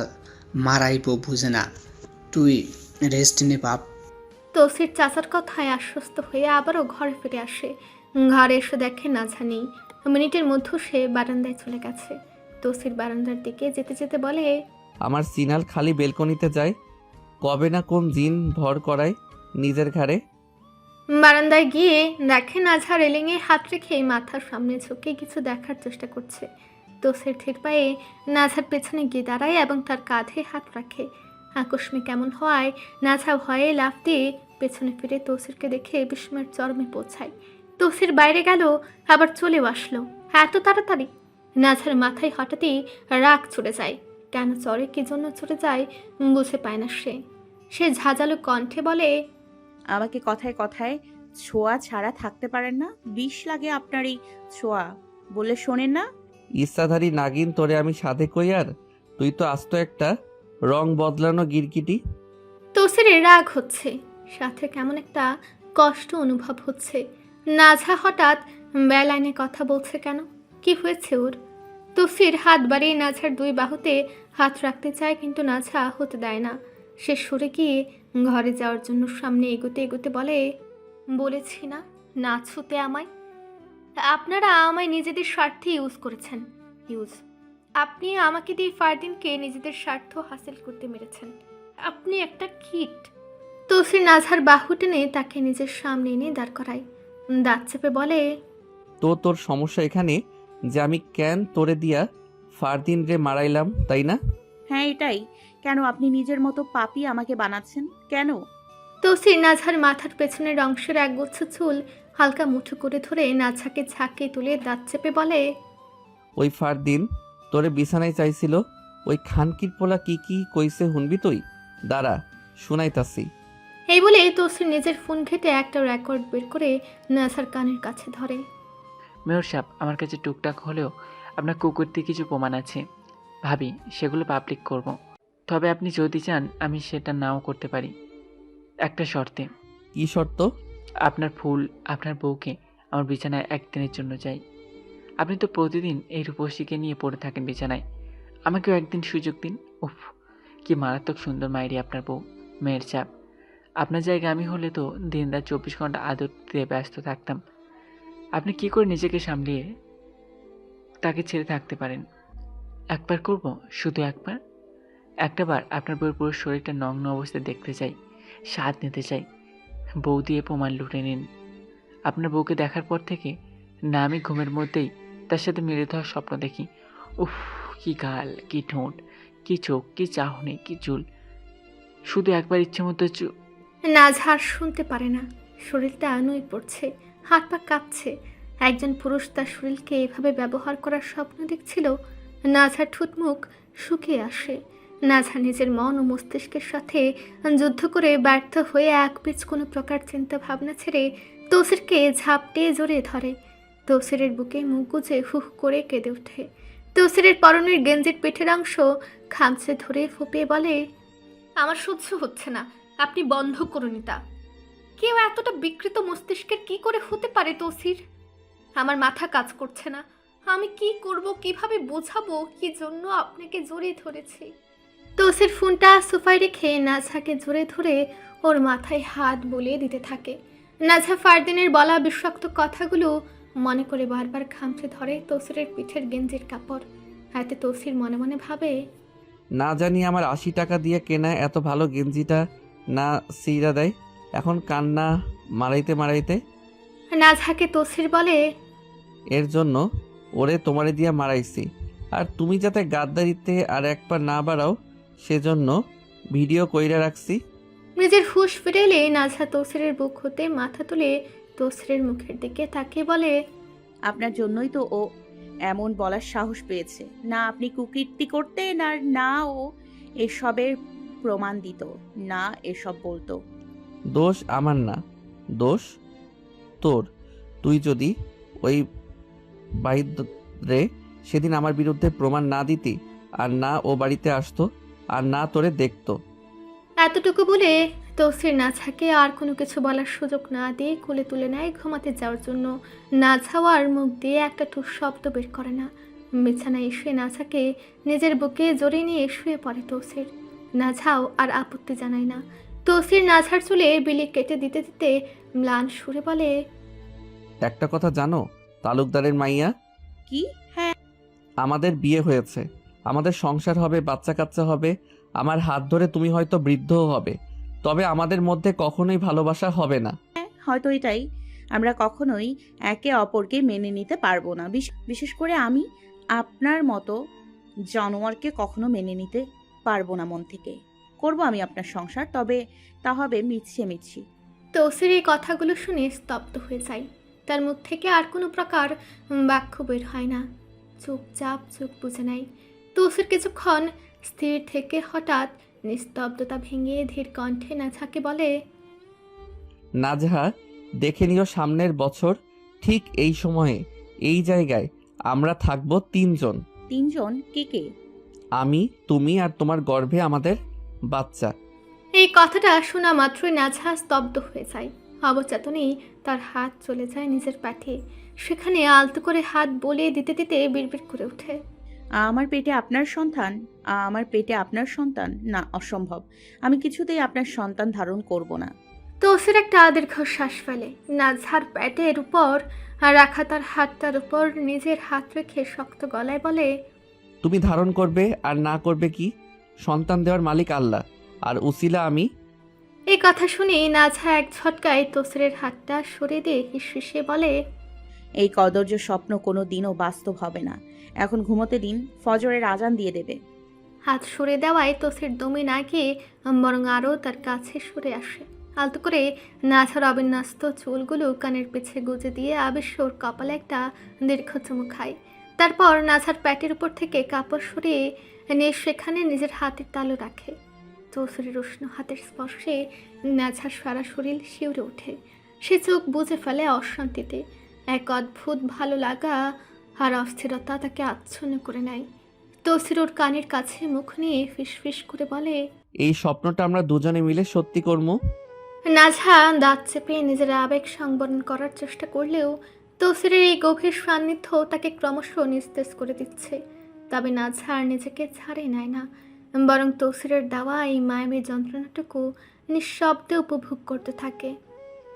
মারাইব বুঝে না, তুই রেস্ট নে বাপ। তৌসির চাচার কথায় আশ্বস্ত হয়ে আবারও ঘরে ফিরে আসে। ঘরে এসে দেখে নাঝা নেই। মিনিটের মধ্যে সে বারান্দায় চলে গেছে। তৌসির বারান্দার দিকে যেতে যেতে বলে, আমার সিনাল খালি বেলকনিতে যায়, কবে না কোন জিন ভর করায় নিজের ঘাড়ে। বারান্দায় গিয়ে দেখে নাঝা রেলিংয়ে হাত রেখে মাথার সামনে ঝুঁকে কিছু দেখার চেষ্টা করছে। তৌসির ধীর পায়ে নাঝার পেছনে গিয়ে দাঁড়ায় এবং তার কাঁধে হাত রাখে। আকস্মিক কেমন হওয়ায় নাঝা ভয়ে লাফ দিয়ে পেছনে ফিরে তৌসিরকে দেখে বিস্ময়ের চরমে পৌঁছায়। তৌসির বাইরে গেল, আবার চলেও আসলো এত তাড়াতাড়ি। নাঝার মাথায় হঠাৎই রাগ চড়ে যায়। কেন চড়ে, কি জন্য চড়ে যায় বুঝে পায় না সে ঝাঁঝালো কণ্ঠে বলে, আমাকে কথায় কথায় ছোঁয়া ছাড়া থাকতে পারেন না? বিষ লাগে আপনার এই ছোঁয়া, বলে শোনেন না? ইচ্ছাধারী নাগিন, তোরে আমি সাধে কই আর? তুই তো আস্ত একটা রং বদলানো গিরগিটি। তৌসিরের রাগ হচ্ছে, সাথে কেমন একটা কষ্ট অনুভব হচ্ছে। নাঝা হঠাৎ বেলাইনে কথা বলছে কেন? কি হয়েছে ওর? তৌসির হাত বাড়িয়ে নাঝার দুই বাহুতে হাত রাখতে চায়, কিন্তু নাঝা হতে দেয় না। সে সরে গিয়ে ঘরে যাওয়ার জন্য সামনে এগোতে এগোতে বলে, বলেছি না না ছুতে আমায়। আপনারা আমায় নিজেদের স্বার্থে ইউজ করেছেন। আপনি আমাকে দিয়ে ফারদিনকে নিজেদের স্বার্থ হাসিল করতে মেরেছেন। আপনি একটা কিট। তৌসির নাঝার বাহু টেনে তাকে নিজের সামনে এনে দাঁড় করায়, দাঁত চেপে বলে, তোর সমস্যা এখানে যে আমি কেন তোরে দিয়া ফারদিন রে মারাইলাম, তাই না? হ্যাঁ এটাই। কেন আপনি নিজের মতো পাপী আমাকে বানাচ্ছেন কেন? তৌসির নাঝার মাথার পেছনের অংশের একগুচ্ছ চুল হালকা মুঠো করে ধরে নাঝাকে ঝাঁকে তুলে দাঁত চেপে বলে, ওই ফারদিন তোরে বিছানায় চাইছিল, ওই খানকির পোলা কি কি কইছে হুনবি তুই? দাঁড়া শুনাইতাছি। এই বলে তৌসির নিজের ফোন ঘেটে একটা রেকর্ড বের করে নাঝার কানের কাছে ধরে। মেয়র সাহেব, আমার কাছে টুকটাক হলেও আপনার কুকুরতে কিছু প্রমাণ আছে। ভাবি সেগুলো পাবলিক করব। তবে আপনি যদি চান আমি সেটা নাও করতে পারি, একটা শর্তে। কি শর্ত? আপনার ফুল আপনার বউকে আমার বিছানায় একদিনের জন্য চাই। আপনি তো প্রতিদিন এই রূপসীকে নিয়ে পড়ে থাকেন বিছানায়, আমাকেও একদিন সুযোগ দিন। উফ, কি মারাত্মক সুন্দর মাইরি আপনার বউ। মেয়ের চাপ, আপনার জায়গায় আমি হলে তো দিন রাত 24 ঘন্টা আদর দিয়ে ব্যস্ত থাকতাম। আপনি কি করে নিজেকে সামলিয়ে তাকে ছেড়ে থাকতে পারেন? একবার করব, শুধু একটাবার আপনার বউয়ের পুরো শরীরটা নগ্ন অবস্থায় দেখতে চাই, স্বাদ নিতে চাই। বউ দিয়ে প্রমাণ লুটে নিন। আপনার বউকে দেখার পর থেকে না আমি ঘুমের মধ্যেই তার সাথে মিলিত হওয়ার স্বপ্ন দেখি। উফ, কি গাল, কি ঠোঁট, কি চোখ, কি চাহনি, কি চুল। শুধু একবার ইচ্ছে মতো নাঝা আর শুনতে পারে না, শরীরটা নুয়ে পড়ছে, হাত পা কাঁপছে। একজন পুরুষ তার শরীরকে এভাবে ব্যবহার করার স্বপ্ন দেখছিল। নাঝার ঠোঁটমুখ শুকিয়ে আসে। নাঝা নিজের মন ও মস্তিষ্কের সাথে যুদ্ধ করে ব্যর্থ হয়ে একপিচ কোনো প্রকার চিন্তা ভাবনা ছেড়ে তৌসিরকে ঝাপটে জড়িয়ে ধরে। তৌসিরের বুকে মুখ গুজে হুহ করে কেঁদে ওঠে। তৌসিরের পরনের গেঞ্জির পিঠের অংশ খামচে ধরে ফুপিয়ে বলে, আমার সহ্য হচ্ছে না, আপনি বন্ধ করুন তা। কেউ এতটা বিকৃত মস্তিষ্কের কি করে হতে পারে তৌসির? আমার মাথা কাজ করছে না। আমি কি করব, কিভাবে বোঝাবো কি জন্য আপনাকে জড়িয়ে ধরেছি? তৌসির ফোনটা সোফায় রেখে নাঝাকে জড়িয়ে ধরে ওর মাথায় হাত বুলিয়ে দিতে থাকে। নাঝা ফারদিনের বলা বিষাক্ত কথাগুলো মনে করে বারবার খামচে ধরে তৌসিরের পিঠের গেঞ্জির কাপড়। হাতে তৌসির মনে মনে ভাবে, না জানি আমার 80 টাকা দিয়ে কেনা এত ভালো গেঞ্জিটা না সিরা দেয় এখন কান্না মারাইতে মারাইতে। নাঝাকে তৌসির বলে, এর জন্য ওরে তোমারে দিয়া মারাইছি, আর তুমি যাতে গাদ্দারিতে আর একবার না বাড়াও সেজন্য ভিডিও কইরা রাখছি। নিজের হুঁশ ফিরে এলে নাঝা তৌসিরের বুক হতে মাথা তুলে তৌসিরের মুখের দিকে তাকিয়ে বলে, আপনার জন্যই তো ও এমন বলার সাহস পেয়েছে। না আপনি কুকীর্তি করতেন, আর না ও এসবের প্রমাণ দিত, না এসব বলতো। দোষ আমার না, দোষ তোর। তুই যদি ওই বাহিরে সেদিন আমার বিরুদ্ধে প্রমাণ না দিতি, আর না ও বাড়িতে আসতো, আর না তোরে দেখতো। এতটুকু বলে তৌসির নাঝাকে আর কোনো কিছু বলার সুযোগ না দিয়ে কোলে তুলে নেয় ঘুমাতে যাওয়ার জন্য। নাঝাও আর মুখ দিয়ে একটা ঠুস শব্দ বের করে না। বিছানায় এসে নাঝাকে নিজের বুকে জড়িয়ে নিয়ে শুয়ে পড়ে তৌসির। নাঝাও আর আপত্তি জানায় না। তৌসির নাঝার চুলে বিলি কেটে দিতে দিতে ম্লান সুরে বলে, একটা কথা জানো তালুকদারের মাইয়া? কি? হ্যাঁ। আমাদের বিয়ে হয়েছে, আমাদের সংসার হবে, বাচ্চা কাচ্চা হবে, আমার হাত ধরে তুমি হয়তো বৃদ্ধও হবে, তবে আমাদের মধ্যে কখনোই ভালোবাসা হবে না। হয়তো এটাই, আমরা কখনোই একে অপরকে মেনে নিতে পারবো না। বিশেষ করে আমি আপনার মতো জানোয়ারকে কখনো মেনে নিতে পারবো না মন থেকে। করব আমি আপনার সংসার, তবে তা হবে মিছে মিছি। তৌসির এই কথাগুলো শুনে স্তব্ধ হয়ে যায়। তার মুখ থেকে আর কোনো প্রকার বাক্য বের হয় না। চুপচাপ চোখ বুঝে নেয়। তৌসির কিছুক্ষণ স্থির থেকে হঠাৎ নিস্তব্ধতা ভেঙে ধীর কণ্ঠে নাঝাকে বলে, নাজহা, দেখে নিও সামনের বছর ঠিক এই সময়ে এই জায়গায় আমরা থাকবো 3 জন। 3 জন? কে কে? আমি, তুমি আর তোমার গর্ভে আমাদের বাচ্চা। এই কথাটা শোনা মাত্রই নাঝা স্তব্ধ হয়ে যায়। অবচেতনেই তার হাত চলে যায় নিজের পাঠে। সেখানে আলতো করে হাত বলিয়ে দিতে দিতে বিড়বিড় করে ওঠে, আমার পেটে আপনার সন্তান? আমার পেটে আপনার সন্তান? না, অসম্ভব। আমি কিছুতেই আপনার সন্তান ধারণ করব না। তৌসির একটা দীর্ঘশ্বাস ফেলে। নাজহার পেটের উপর রাখা তার হাতটার উপর নিজের হাত রেখে শক্ত গলায় বলে, তুমি ধারণ করবে আর না করবে কি, সন্তান দেওয়ার মালিক আল্লাহ, আর উসিলা আমি। এই কথা শুনে নাজহা এক ঝটকায় তৌসিরের হাতটা সরিয়ে দিয়ে হিসে বলে, এই কদর্য স্বপ্ন কোনো দিনও বাস্তব হবে না। এখন ঘুমোতে দিন, ফজরের আজান দিয়ে দেবে। হাত সরে দেওয়ায় তৌসির দমে না গিয়ে বরং আরও তার কাছে সরে আসে। আলতো করে নাজহার অবিন্যস্ত চুলগুলো কানের পিছে গুজে দিয়ে আবেশর কপালে একটা দীর্ঘ চুমু খায়। তারপর নাজহার প্যাটের উপর থেকে কাপড় সরিয়ে নিয়ে সেখানে নিজের হাতের তালু রাখে। তৌসিরের উষ্ণ হাতের স্পর্শে নাজহার সারা শরীর শিউরে ওঠে। সে চোখ বুজে ফেলে অশান্তিতে। এক অদ্ভুত ভালো লাগা আর অস্থিরতা তাকে আচ্ছন্ন করে নেয়। তৌসির ওর কানের কাছে মুখ নিয়ে ফিসফিস করে বলে, এই স্বপ্নটা আমরা দুজনে মিলে সত্যি করবো। নাজহা দাঁত চেপে নিজের আবেগ সংবরণ করার চেষ্টা করলেও তৌসিরের এই গভীর সান্নিধ্য তাকে ক্রমশ নিস্তেজ করে দিচ্ছে। তবে নাজহা আর নিজেকে ছাড়ে নেয় না, বরং তৌসিরের দেওয়া এই মায়াবী যন্ত্রণাটুকু নিঃশব্দে উপভোগ করতে থাকে।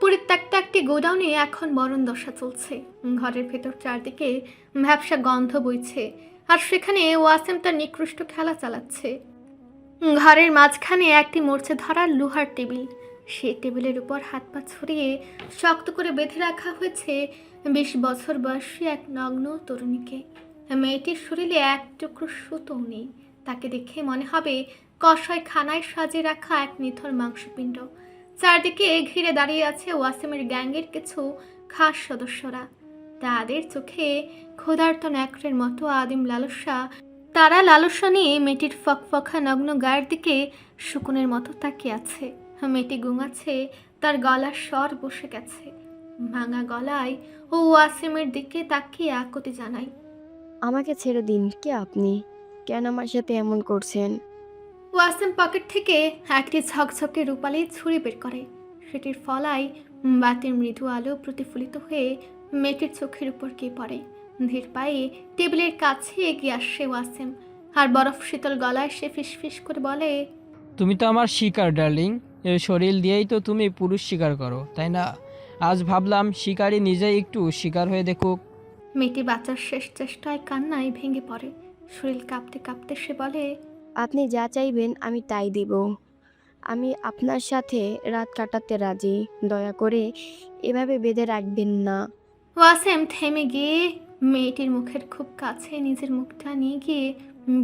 পরিত্যক্ত একটি গোডাউনে এখন মরণ দশা চলছে। ঘরের ভেতর চারদিকে ভ্যাপসা গন্ধ বইছে, আর সেখানে ওয়াসিম তার নিকৃষ্ট খেলা চালাচ্ছে। ঘরের মাঝখানে একটি মরচে ধরার লোহার টেবিল। সেই টেবিলের উপর হাত পা ছড়িয়ে শক্ত করে বেঁধে রাখা হয়েছে 20 বছর বয়সী এক নগ্ন তরুণীকে। মেয়েটির শরীরে এক টুকরো সুতো নেই। তাকে দেখে মনে হবে কষায় খানায় সাজিয়ে রাখা এক নিথর মাংসপিণ্ড। চারদিকে ঘিরে দাঁড়িয়ে আছে ওয়াসিমের গ্যাংয়ের কিছু খাস সদস্যরা। তাদের চোখে ক্ষুধার্ত ন্যাকড়ের মতো আদিম লালসা। তারা লালসা নিয়ে মেয়েটির ফকফকা নগ্ন গায়ের দিকে শকুনের মতো তাকিয়ে আছে। মেয়েটি গুঙাচ্ছে, তার গলার স্বর বসে গেছে। ভাঙা গলায় ও ওয়াসিমের দিকে তাকিয়ে আকুতি জানায়, আমাকে ছেড়ে দিন। কে আপনি? কেন আমার সাথে এমন করছেন? ওয়াসিম পকেট থেকে একটি ঝকঝকে রূপালি ছুরি বের করে। সেটির ফলায় বাতির মৃদু আলো প্রতিফলিত হয়ে মেয়েটির চোখের উপর গিয়ে পড়ে। ধীর পায়ে টেবিলের কাছে এগিয়ে আসে ওয়াসিম, আর বরফ শীতল গলায় সে ফিসফিস করে বলে, তুমি তো আমার শিকার ডার্লিং। এই শরীর দিয়েই তো তুমি পুরুষ শিকার করো, তাই না? আজ ভাবলাম শিকারি নিজেই একটু শিকার হয়ে দেখুক। মেয়েটি বাচ্চার শেষ চেষ্টায় কান্নায় ভেঙে পড়ে। শরীর কাঁপতে কাঁপতে সে বলে, আপনি যা চাইবেন আমি তাই দিব। আমি আপনার সাথে রাত কাটাতে রাজি। দয়া করে এভাবে বেঁধে রাখবেন না। ওয়াসিম থেমে গিয়ে মেয়েটির মুখের খুব কাছে নিজের মুখটা নিয়ে গিয়ে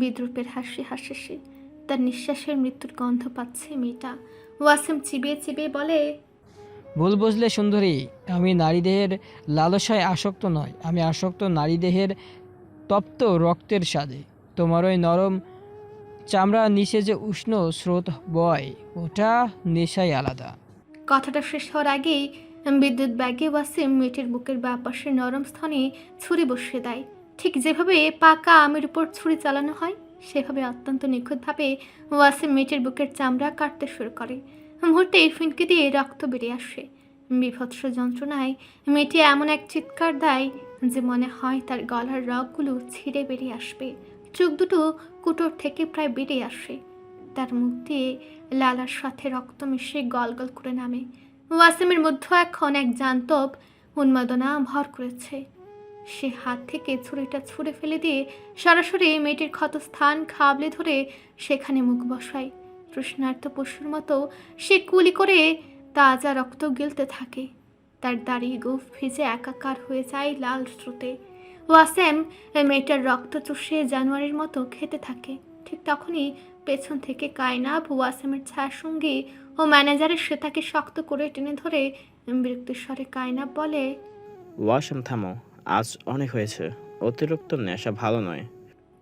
বিদ্রুপের হাসি হাসে সে। তার নিঃশ্বাসের মৃত্যুর গন্ধ পাচ্ছে মেয়েটা। ওয়াসিম চিবিয়ে চিবিয়ে বলে, ভুল বুঝলে সুন্দরী, আমি নারী দেহের লালসায় আসক্ত নয়। আমি আসক্ত নারী দেহের তপ্ত রক্তের স্বাদে। তোমার ওই নরম চামড়ার নিচে যে উষ্ণ স্রোত বয়, ওটা নেশাই আলাদা। কথাটা শেষ হওয়ার আগেই বিদ্যুৎ ব্যাগে ওয়াসিম মেয়েটির বুকের বাঁ পাশে নরম স্থানে ছুরি বসিয়ে দেয়। ঠিক যেভাবে পাকা আমের উপর ছুরি চালানো হয়, সেভাবে অত্যন্ত নিখুঁতভাবে ওয়াসিম মেয়েটির বুকের চামড়া কাটতে শুরু করে। মুহূর্তে ফিনকে দিয়ে রক্ত বেরিয়ে আসে। বিভৎস যন্ত্রণায় মেয়েটি এমন এক চিৎকার দেয় যে মনে হয় তার গলার রগগুলো ছিঁড়ে বেরিয়ে আসবে। চোখ দুটো কুটোর থেকে প্রায় বেরিয়ে আসে। তার মুখ দিয়ে লালার সাথে রক্ত মিশে গল গল করে নামে। ওয়াসিমের মধ্যে এখন এক জান্তব উন্মাদনা ভর করেছে। সে হাত থেকে ছুরিটা ছুঁড়ে ফেলে দিয়ে সরাসরি মেয়েটির ক্ষতস্থান খাবলে ধরে সেখানে মুখ বসায়। তৃষ্ণার্ত পশুর মতো সে কুলি করে তাজা রক্ত গিলতে থাকে। তার দাড়ি গোফ ভিজে একাকার হয়ে যায় লাল স্রোতে। ওয়াসিম মেয়েটার রক্ত চুষে জানোয়ারের মতো খেতে থাকে। ঠিক তখনই পেছন থেকে কায়নাব ওয়াসিমের ছায়ার সঙ্গী ও ম্যানেজারের সে তাকে শক্ত করে টেনে ধরে বিরক্তির স্বরে কায়নাব বলে, ওয়াসিম থামো, আজ অনেক হয়েছে। অতিরিক্ত নেশা ভালো নয়।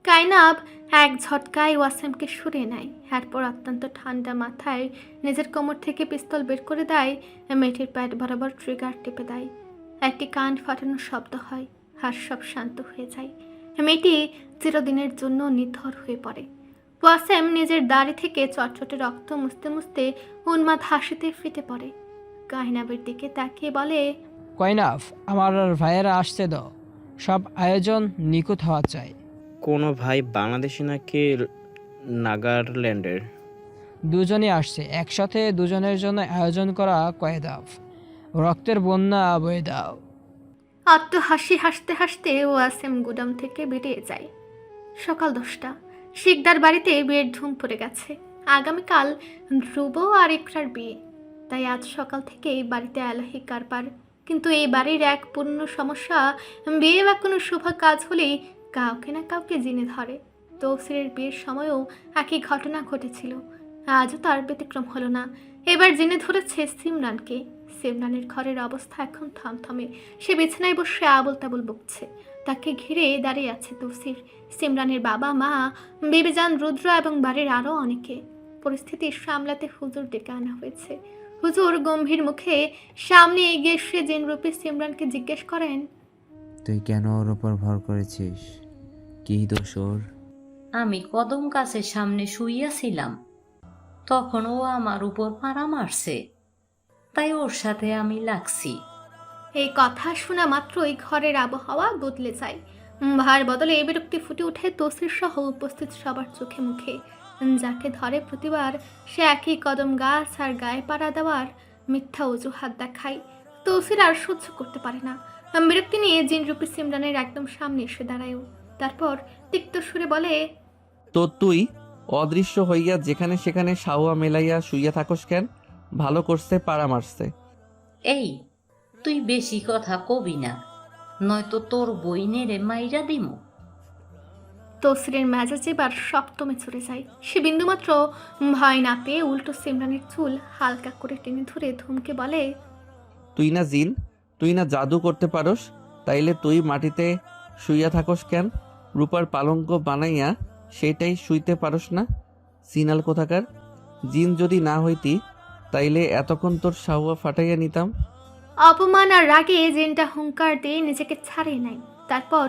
কায়নাব এক ঝটকায় ওয়াসিমকে সরিয়ে নেয়। এরপর অত্যন্ত ঠান্ডা মাথায় নিজের কোমর থেকে পিস্তল বের করে দেয়। মেয়েটির প্যাট বরাবর ট্রিগার টিপে দেয়। একটি কান ফাটানোর শব্দ হয়, আর সব শান্ত হয়ে যায়। মেয়েটি চিরদিনের জন্য নিথর হয়ে পড়ে। ওয়াসিম নিজের দাড়ি থেকে চটচটে রক্ত মুছতে মুছতে উন্মাদ হাসিতে ফেটে পড়ে। কায়নাবের দিকে তাকিয়ে বলে, কয়নাফ, আমার ভাইয়েরা আসছে দাও। সব আয়োজন নিখুঁত হওয়া চাই। কোনো ভাই বাংলাদেশি নাকি নাগাল্যান্ডের? দুজনই আসছে একসাথে, দুজনের জন্য আয়োজন করা কয়ে দাও, রক্তের বন্যা বয়ে দাও। অট্ট হাসি হাসতে হাসতে ওয়াসিম গুদাম থেকে বেরিয়ে যায়। সকাল 10টা, শিকদার বাড়িতে বিয়ের ধুম পড়ে গেছে। আগামীকাল ধ্রুব আর ইকরার বিয়ে, তাই আজ সকাল থেকেই বাড়িতে আলাহি কারবার। কিন্তু এই বাড়ির এক পূর্ণ সমস্যা, বিয়ে বা কোনো শুভ কাজ হলেই কাউকে না কাউকে জিনে ধরে। তৌসিরের বিয়ের সময়ও একই ঘটনা ঘটেছিল, আজও তার ব্যতিক্রম হলো না। এবার জেনে ধরেছে সিমরানকে। সিমরানের ঘরের অবস্থা এখন থমথমে। সে বিছানায় বসে আবল তাবল বকছে। তাকে ঘিরে দাঁড়িয়ে আছে তৌসির, সিমরানের বাবা মা, বিবিজান, রুদ্র এবং বাড়ির আরও অনেকে। পরিস্থিতি সামলাতে হুজুর ডেকে আনা হয়েছে। হুজুর গম্ভীর মুখে সামনে এগিয়ে এসে জিনরূপী সিমরানকে জিজ্ঞেস করেন, তুই কেন ওর ওপর ভর করেছিস? কি দোষ ওর? আমি কদম গাছের সামনে শুইয়াছিলাম, তখন ও আমার উপর পাড়া মারছে, তাই ওর সাথে আমি লাগছি। এই কথা শোনা মাত্রই ঘরের আবহাওয়া বদলে যায়। ভার বদলে বিরক্তি ফুটে ওঠে তৌসির সহ উপস্থিত সবার চোখে মুখে। যাকে ধরে প্রতিবার সে একই কদম গাছ আর গায়ে পাড়া দেওয়ার মিথ্যা অজুহাত দেখায়। তৌসির আর সহ্য করতে পারে না। বিরক্তি নিয়ে জিনরূপী সিমরানের একদম সামনে এসে দাঁড়ায়ও। তারপর তিক্ত সুরে বলে, তো তুই অদৃশ্য হইয়া যেখানে সেখানে সাওয়া মেলাইয়া শুইয়া থাকস কেন? ভালো করছে, পাড়া মারছে। এই, তুই বেশি কথা কবি না, নয়তো তোর বইনেরে মাইরা দিমু। তৌসিরের মেজাজ এবার সপ্তমে চড়ে যায়। সে বিন্দুমাত্র ভয় না পেয়ে উল্টো সিমরানের চুল হালকা করে টেনে ধরে ধমকে বলে, তুই না জিন, তুই না জাদু করতে পারস, তাইলে তুই মাটিতে শুইয়া থাকস কেন? রূপার পালঙ্ক বানাইয়া সেটাই শুইতে পারস না? সিনাল কোথাকার! জিন যদি না হইতি তাইলে এতক্ষণ তোর সাওয়া ফাটাইয়া নিতাম। অপমান আর রাগে জিনটা হুঙ্কার দিয়ে নিজেকে ছাড়িয়ে নেয়। তারপর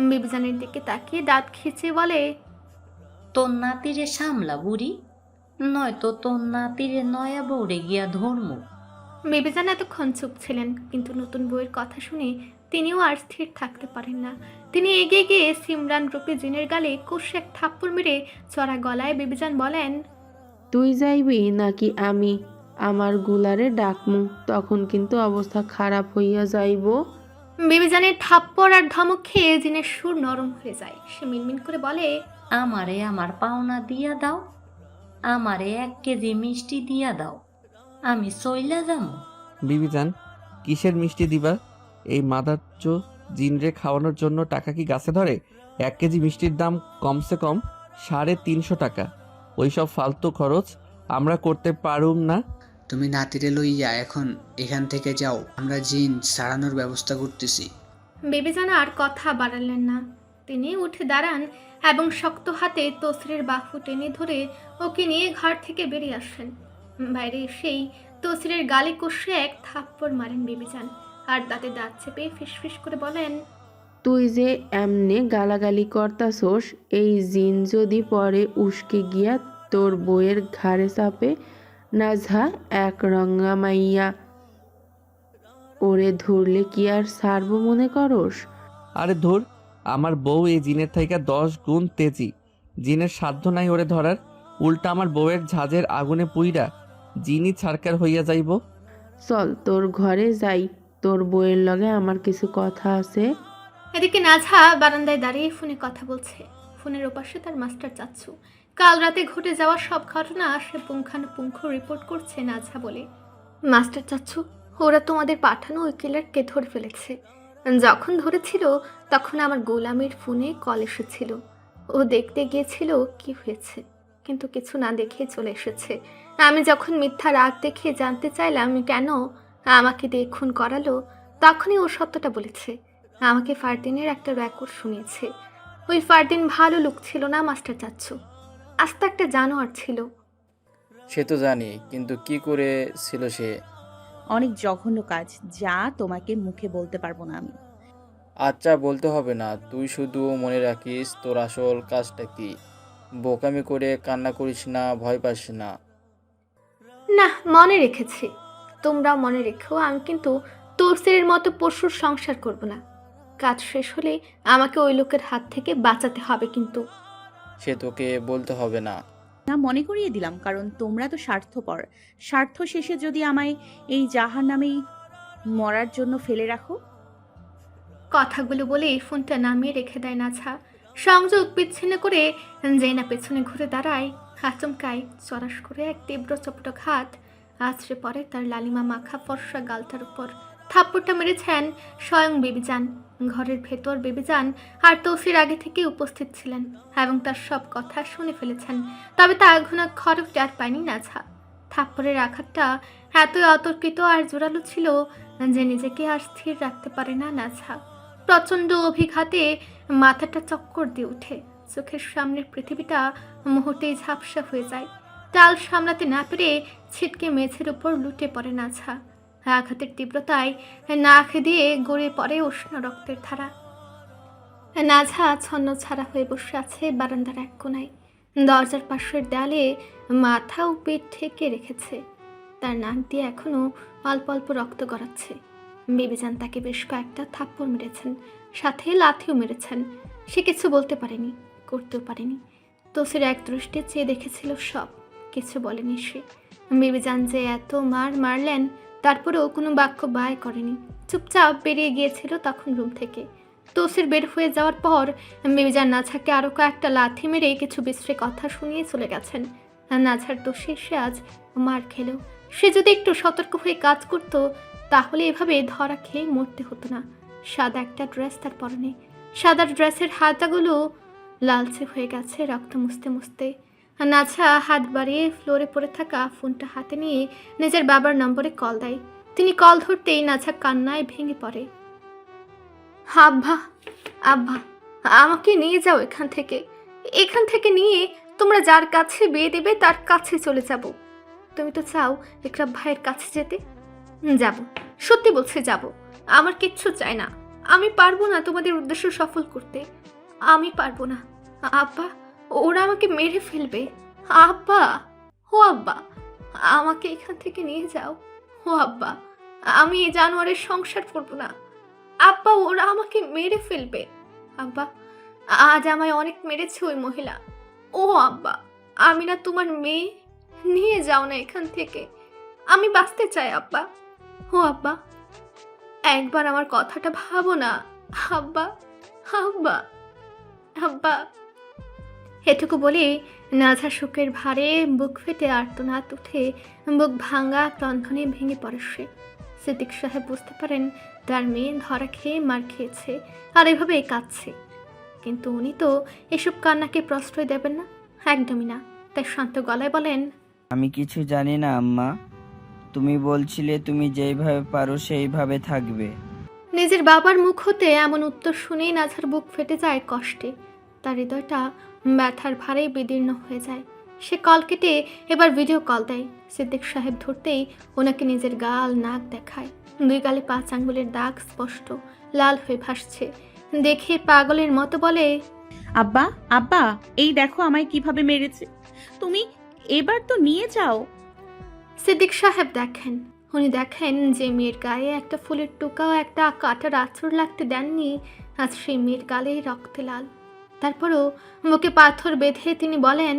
বিবিজানের দিকে তাকিয়ে দাঁত খিচে বলে, তোর নাতিরে সামলা বুড়ি, নয়তো তোর নাতিরে নয়া বউরে গিয়া ধর্মু। বিবিজান এতক্ষণ চুপ ছিলেন, কিন্তু নতুন বউয়ের কথা শুনে তিনিও আর স্থির থাকতে পারেন না। তিনি এগিয়ে গিয়ে সিমরান রূপী জিনের গালে কষে এক থাপ্পড় মেরে চড়া গলায় বিবিজান বলেন, তুই যাইবি নাকি আমি? আমার গুলারে ডাকমু, তখন কিন্তু অবস্থা খারাপ হইয়া যাইব। বিবিজানের থাপ্পড় আর ধমক খেয়ে জিনের সুর নরম হয়ে যায়। সে মিনমিন করে বলে, আমারে আমার পাওনা দিয়া দাও, আমারে 1 কেজি মিষ্টি দিয়া দাও, আমি চইলা যাবো। বিবিজান, কিসের মিষ্টি দিবা? এই মাদাচ্চ জিনরে খাওয়ানোর জন্য টাকা কি গাছে ধরে? 1 কেজি মিষ্টির দাম কমসে কম 350 টাকা। ওইসব ফালতু খরচ আমরা করতে পারুম না। তুমি নাতিরে লইয়া এখন এখান থেকে যাও, আমরা জিন সারানোর ব্যবস্থা করতেছি। বিবিজান আর কথা বাড়ালেন না। তিনি উঠে দাঁড়ান এবং শক্ত হাতে তসরির বাহু টেনে ধরে ওকে নিয়ে ঘর থেকে বেরিয়ে আসেন। বাইরে এসেই তসরির গালে কষে এক থাপ্পড় মারেন বিবিজান, আর দাঁতে দাঁত চেপে ফিসফিস করে বলেন, তুই যে এমনে গালাগালি করতাছোস, এই জিন যদি পরে উস্কে গিয়া তোর বইয়ের ঘাড়ে চাপে, নাজহা এক রঙা মাইয়া, ওরে ধরলে কি আর ছাড়বো মনে করস? আরে ধর, আমার বউ এই জিনের থেকে 10 গুণ তেজি। জিনের সাধ্য নাই ওরে ধরার, উল্টা আমার বউয়ের ঝাঁজের আগুনে পুইরা জিনই ছারকার হইয়া যাইব। চল তোর ঘরে যাই, তোর বউয়ের লগে আমার কিছু কথা আছে। এদিকে নাজহা বারান্দায় দাঁড়িয়ে ফোনে কথা বলছে। ফোনের ওপাশে তার মাস্টার চাচ্ছু। কাল রাতে ঘটে যাওয়া সব ঘটনা সে পুঙ্খানুপুঙ্খ রিপোর্ট করছে নাজহা বলে, মাস্টার চাচ্ছু, ওরা তোমাদের পাঠানো ওই কিলারকে ধরে ফেলেছে। যখন ধরেছিল তখন আমার গোলামের ফোনে কল এসেছিল। ও দেখতে গিয়েছিল কি হয়েছে, কিন্তু কিছু না দেখে চলে এসেছে। আমি যখন মিথ্যা রাগ দেখে জানতে চাইলাম কেন আমাকে দিয়ে খুন করালো, তখনই ও সত্যটা বলেছে। আমাকে ফারদিনের একটা রেকর্ড শুনিয়েছে। ওই ফারদিন ভালো লোক ছিল না মাস্টার চাচ্ছু, আস্ত একটা জানোয়ার ছিল। সে তো জানি, কিন্তু কি করে ছিল সে? অনেক জঘন্য কাজ, যা তোমাকে মুখে বলতে পারবো না আমি। আচ্ছা, বলতে হবে না, তুই শুধু মনে রাখিস তোর আসল কাজটা কি। বোকামি করে কান্না করিস না, ভয় পাস না। না, মনে রেখেছি। তোমরাও মনে রেখো, আমি কিন্তু তোরসের মতো পশুর সংসার করব না। কাজ শেষ হলে আমাকে ওই লোকের হাত থেকে বাঁচাতে হবে কিন্তু। সে তোকে বলতে হবে না। না, মনে করিয়ে দিলাম, কারণ তোমরা তো স্বার্থপর। স্বার্থ শেষে যদি আমায় এই জাহান্নামেই মরার জন্য ফেলে রাখো। কথাগুলো বলে ফোনটা নামিয়ে রেখে দেয় নাছা। সংযোগ বিচ্ছিন্ন করে জেনা পেছনে ঘুরে দাঁড়ায়। আচমকায় চড়াস করে এক তীব্র চপটক হাত আছড়ে পড়ে তার লালিমা মাখা ফর্সা গালটার উপর। থাপ্পড়টা মেরেছেন স্বয়ং বেবিজান। ঘরের ভেতর বেবিজান আর তৌসির আগে থেকে উপস্থিত ছিলেন এবং তার সব কথা শুনে ফেলেছেন। তবে তা ঘুণা খরক টের পায়নি নাছা। থাপ্পড়ের আঘাতটা এতই অতর্কিত আর জোরালো ছিল যে নিজেকে আর স্থির রাখতে পারে না নাছা। প্রচণ্ড অভিঘাতে মাথাটা চক্কর দিয়ে ওঠে। চোখের সামনের পৃথিবীটা মুহূর্তেই ঝাপসা হয়ে যায়। টাল সামলাতে না পেরে ছিটকে মেঝের উপর লুটে পড়ে নাছা। আঘাতের তীব্রতায় নাক দিয়ে গড়িয়ে পড়ে উষ্ণ রক্তের ধারা। নাঝা ছন্ন ছাড়া হয়ে বসে আছে বারান্দার এক কোনায়। দরজার পাশের দেয়ালে মাথা ও পেট ঠেকে রেখেছে। তার নাক দিয়ে এখনো অল্প অল্প রক্ত গড়াচ্ছে। বেবিজান তাকে বেশ কয়েকটা থাপ্পড় মেরেছেন, সাথে লাথিও মেরেছেন। সে কিছু বলতে পারেনি, করতেও পারেনি। তৌসির এক দৃষ্টে চেয়ে দেখেছিল সব, কিছু বলেনি সে। বেবিজান যে এত মারলেন তারপরেও কোনো বাক্য ব্যয় করেনি, চুপচাপ বেরিয়ে গিয়েছিল তখন রুম থেকে। তৌসির বের হয়ে যাওয়ার পর বেবিজান নাছাকে আরও কয়েকটা লাথি মেরে কিছু বিশ্রী কথা শুনিয়ে চলে গেছেন। নাছার দোষে সে আজ মার খেল। সে যদি একটু সতর্ক হয়ে কাজ করতো তাহলে এভাবে ধরা খেয়ে মরতে হতো না। সাদা একটা ড্রেস তার পরনে, সাদা ড্রেসের হাতাগুলো লালচে হয়ে গেছে রক্ত মুছতে মুছতে। নাছা হাত বাড়িয়ে ফ্লোরে পড়ে থাকা ফোনটা হাতে নিয়ে নিজের বাবার নম্বরে কল দেয়। তিনি কল ধরতেই নাছা কান্নায় ভেঙে পড়ে। আব্বা, আব্বা, আমাকে নিয়ে যাও এখান থেকে নিয়ে তোমরা যার কাছে বিয়ে দেবে তার কাছে চলে যাব। তুমি তো চাও ইকরাম ভাইয়ের কাছে যেতে। যাব, সত্যি বলছে যাব। আমার কিচ্ছু চাই না। আমি পারবো না তোমাদের উদ্দেশ্য সফল করতে। আমি পারবো না আব্বা, ওরা আমাকে মেরে ফেলবে। আব্বা, ও আব্বা, আমাকে এখান থেকে নিয়ে যাও। ও আব্বা, আমি এই জানোয়ারের সংসার করবো না। আব্বা, ওরা আমাকে মেরে ফেলবে। আব্বা, আজ আমায় অনেক মেরেছে ওই মহিলা। ও আব্বা, আমি না তোমার মেয়ে, নিয়ে যাও না এখান থেকে। আমি বাঁচতে চাই আব্বা। ও আব্বা, একবার আমার কথাটা ভাবো না। আব্বা, আব্বা, আব্বা। এটুকু বলে নাঝা শোকের ভারে বুক ফেটে আর্তনাদ উঠে বুক ভাঙা ক্রন্ধনে ভেঙে পড়ে সে। সিদ্দিক সাহেব বুঝতে পারেন তার মেয়ে ধরা খেয়ে মার খেয়েছে আর এভাবে কাঁদছে, কিন্তু উনি তো এসব কান্নাকে প্রশ্রয় দেবেন না, একদমই না। তাই শান্ত গলায় বলেন, আমি কিছু জানি না আম্মা, তুমি বলছিলে তুমি যেইভাবে পারো সেইভাবে থাকবে। নিজের বাবার মুখ হতে এমন উত্তর শুনেই নাঝার বুক ফেটে যায় কষ্টে। তার হৃদয়টা ব্যথার ভারে বিদীর্ণ হয়ে যায়। সে কল কেটে এবার ভিডিও কল দেয়। সিদ্দিক সাহেব ধরতেই ওনাকে নিজের গাল নাক দেখায়। 2 গালে 5 আঙ্গুলের দাগ স্পষ্ট লাল হয়ে ভাসছে। দেখে পাগলের মতো বলে, আব্বা, আব্বা, এই দেখো আমায় কিভাবে মেরেছে। তুমি এবার তো নিয়ে যাও। সিদ্দিক সাহেব দেখেন, উনি দেখেন যে মেয়ের গায়ে একটা ফুলের টোকাও একটা কাটার আঁচড় লাগতে দেননি, আজ সেই মেয়ের গালে রক্তে লাল। তারপরও মুখে পাথর বেঁধে তিনি বলেন,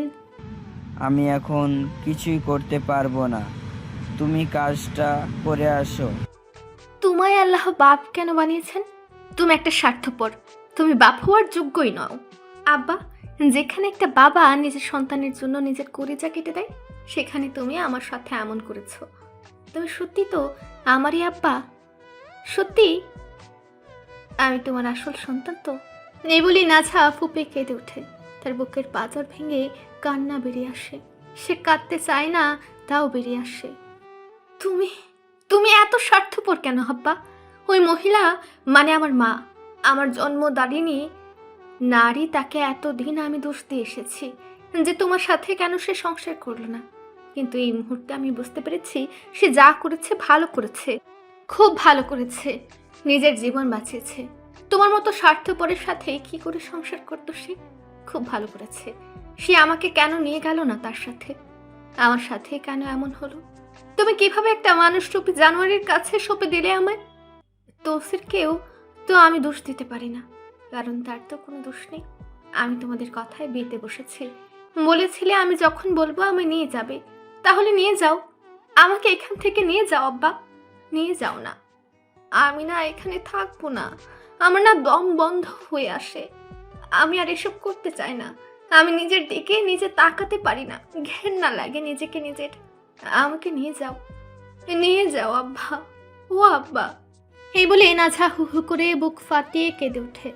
আমি এখন কিছুই করতে পারবো না, তুমি কাজটা করে আসো। তোমায় আল্লাহ বাপ কেন বানিয়েছেন? তুমি একটা স্বার্থপর, তুমি বাপ হওয়ার যোগ্যই নও। আব্বা, যেখানে একটা বাবা নিজের সন্তানের জন্য নিজের কলিজা কেটে দেয়, সেখানে তুমি আমার সাথে এমন করেছো। তুমি সত্যি তো আমারই আব্বা? সত্যি আমি তোমার আসল সন্তান তো? এই বলি নাঝা ফুপে কেঁদে ওঠে। তার বুকের পাঁজর ভেঙে কান্না বেরিয়ে আসে। সে কাঁদতে চায় না, তাও বেরিয়ে আসে। তুমি তুমি এত স্বার্থপর কেন আব্বা? ওই মহিলা মানে আমার মা, আমার জন্মদারিণী নারী, তাকে এতদিন আমি দোষ দিয়ে এসেছি যে তোমার সাথে কেন সে সংসার করলো না। কিন্তু এই মুহূর্তে আমি বুঝতে পেরেছি সে যা করেছে ভালো করেছে, খুব ভালো করেছে। নিজের জীবন বাঁচিয়েছে। তোমার মতো স্বার্থপরের সাথে কি করে সংসার করতো সে? খুব ভালো করেছে। সে আমাকে কেন নিয়ে গেল না তার সাথে? আমার সাথে কেন এমন হলো? তুমি কিভাবে একটা মানুষরূপী জানোয়ারের কাছে সঁপে দিলে আমায়? তো আমি দোষ দিতে পারি না, কারণ তার তো কোনো দোষ নেই। আমি তোমাদের কথায় বিয়েতে বসেছি। বলেছিলে আমি যখন বলবো আমি নিয়ে যাবে, তাহলে নিয়ে যাও, আমাকে এখান থেকে নিয়ে যাও আব্বা, নিয়ে যাও না। আমি না এখানে থাকবো না, আমার না দম বন্ধ হয়ে আসে। আমি আর এসব করতে চাই না। আমি নিজের দিকে নিজে তাকাতে পারি না, ঘেন্না লাগে নিজেকে নিজের। আমাকে নিয়ে যাও আব্বা, ও আব্বা। এই বলে নাঝা হু হু করে বুক ফাটিয়ে কেঁদে ওঠে।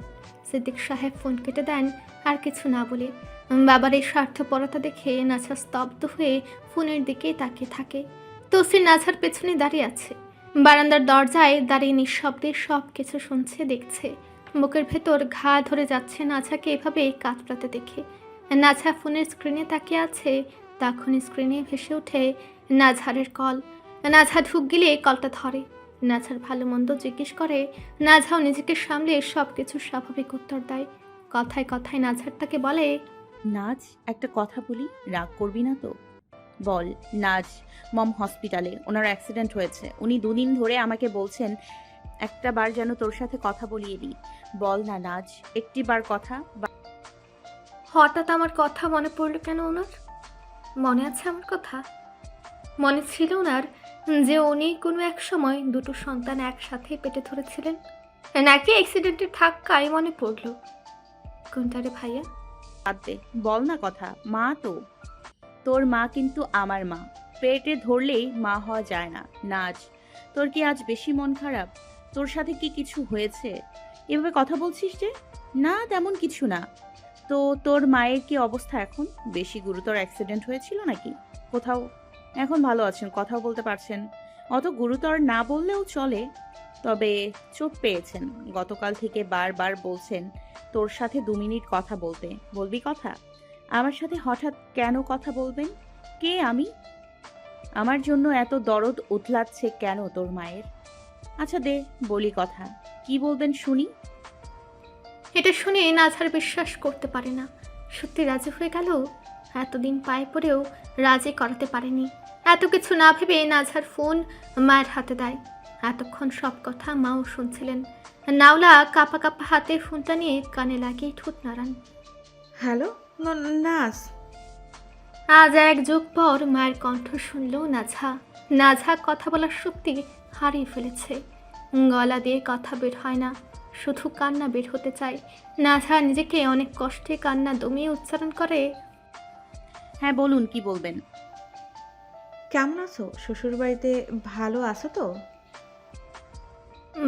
সিদ্দিক সাহেব ফোন কেটে দেন আর কিছু না বলে। বাবার এই স্বার্থপরতা দেখে নাঝা স্তব্ধ হয়ে ফোনের দিকেই তাকিয়ে থাকে। তসির নাঝার পেছনে দাঁড়িয়ে আছে, বারান্দার দরজায় দাঁড়িয়ে নিঃশব্দে সব কিছু শুনছে, দেখছে। বুকের ভেতর ঘা ধরে যাচ্ছে নাঝাকে এভাবে কাতরাতে দেখে। নাঝা ফোনের স্ক্রিনে তাকিয়ে আছে, তখনই স্ক্রিনে ভেসে ওঠে নাঝারের কল। নাঝা ঢুক গেলে কলটা ধরে। নাঝার ভালো মন্দ জিজ্ঞেস করে। নাঝাও নিজেকে সামলে সব কিছু স্বাভাবিক উত্তর দেয়। কথায় কথায় নাঝার তাকে বলে, নাজ, একটা কথা বলি, রাগ করবি না তো? বল। নাজ মম হসপিটালে, ওনার অ্যাক্সিডেন্ট হয়েছে। উনি 2 দিন ধরে আমাকে বলছেন একটা বার যেন তোর সাথে কথা বলিয়ে দিই। বল না নাজ, একটি বার কথা। হঠাৎ আমার কথা মনে পড়লো কেন ওনার? মনে আছে আমার কথা? মনে ছিল ওনার যে উনি কোনো এক সময় 2টো সন্তান একসাথে পেটে ধরেছিলেন, নাকি অ্যাক্সিডেন্টের ধাক্কায় মনে পড়লো? কোনটা রে ভাইয়া? বাদ দে, বল না কথা। মা তো তোর মা, কিন্তু আমার মা। পেটে ধরলেই মা হওয়া যায় না। নাজ, তোর কি আজ বেশি মন খারাপ? তোর সাথে কি কিছু হয়েছে? এভাবে কথা বলছিস যে? না, তেমন কিছু না। তো তোর মায়ের কি অবস্থা এখন? বেশি গুরুতর অ্যাক্সিডেন্ট হয়েছিল নাকি? কোথাও এখন ভালো আছেন, কথাও বলতে পারছেন। অত গুরুতর না বললেও চলে, তবে চোখ পেয়েছেন। গতকাল থেকে বারবার বলছেন তোর সাথে 2 মিনিট কথা বলতে। বলবি কথা? আমার সাথে হঠাৎ কেন কথা বলবেন? কে আমি? আমার জন্য এত দরদ উতলাচ্ছে কেন তোর মায়ের? আচ্ছা দে, বলি কথা। কি বলবেন শুনি? এটা শুনে নাঝার বিশ্বাস করতে পারে না। সত্যি রাজি হয়ে গেল? এতদিন পায়ে পড়েও রাজি করাতে পারেনি। এত কিছু না ভেবে নাঝার ফোন মায়ের হাতে দেয়। এতক্ষণ সব কথা মাও শুনছিলেন। নাওলা কাপা কাপা হাতে ফোনটা নিয়ে কানে লাগিয়ে ঠোঁট নাড়ান। হ্যালো নাজ। আজ 1 যুগ পর মায়ের কণ্ঠ শুনল নাঝা। নাঝা কথা বলার শক্তি হারিয়ে ফেলেছে। গলা দিয়ে কথা বের হয় না, শুধু কান্না বের হতে চায়। নাঝা নিজেকে অনেক কষ্টে কান্না দমিয়ে উচ্চারণ করে, হ্যাঁ বলুন, কি বলবেন? কেমন আছো? শ্বশুর বাড়িতে ভালো আছো তো?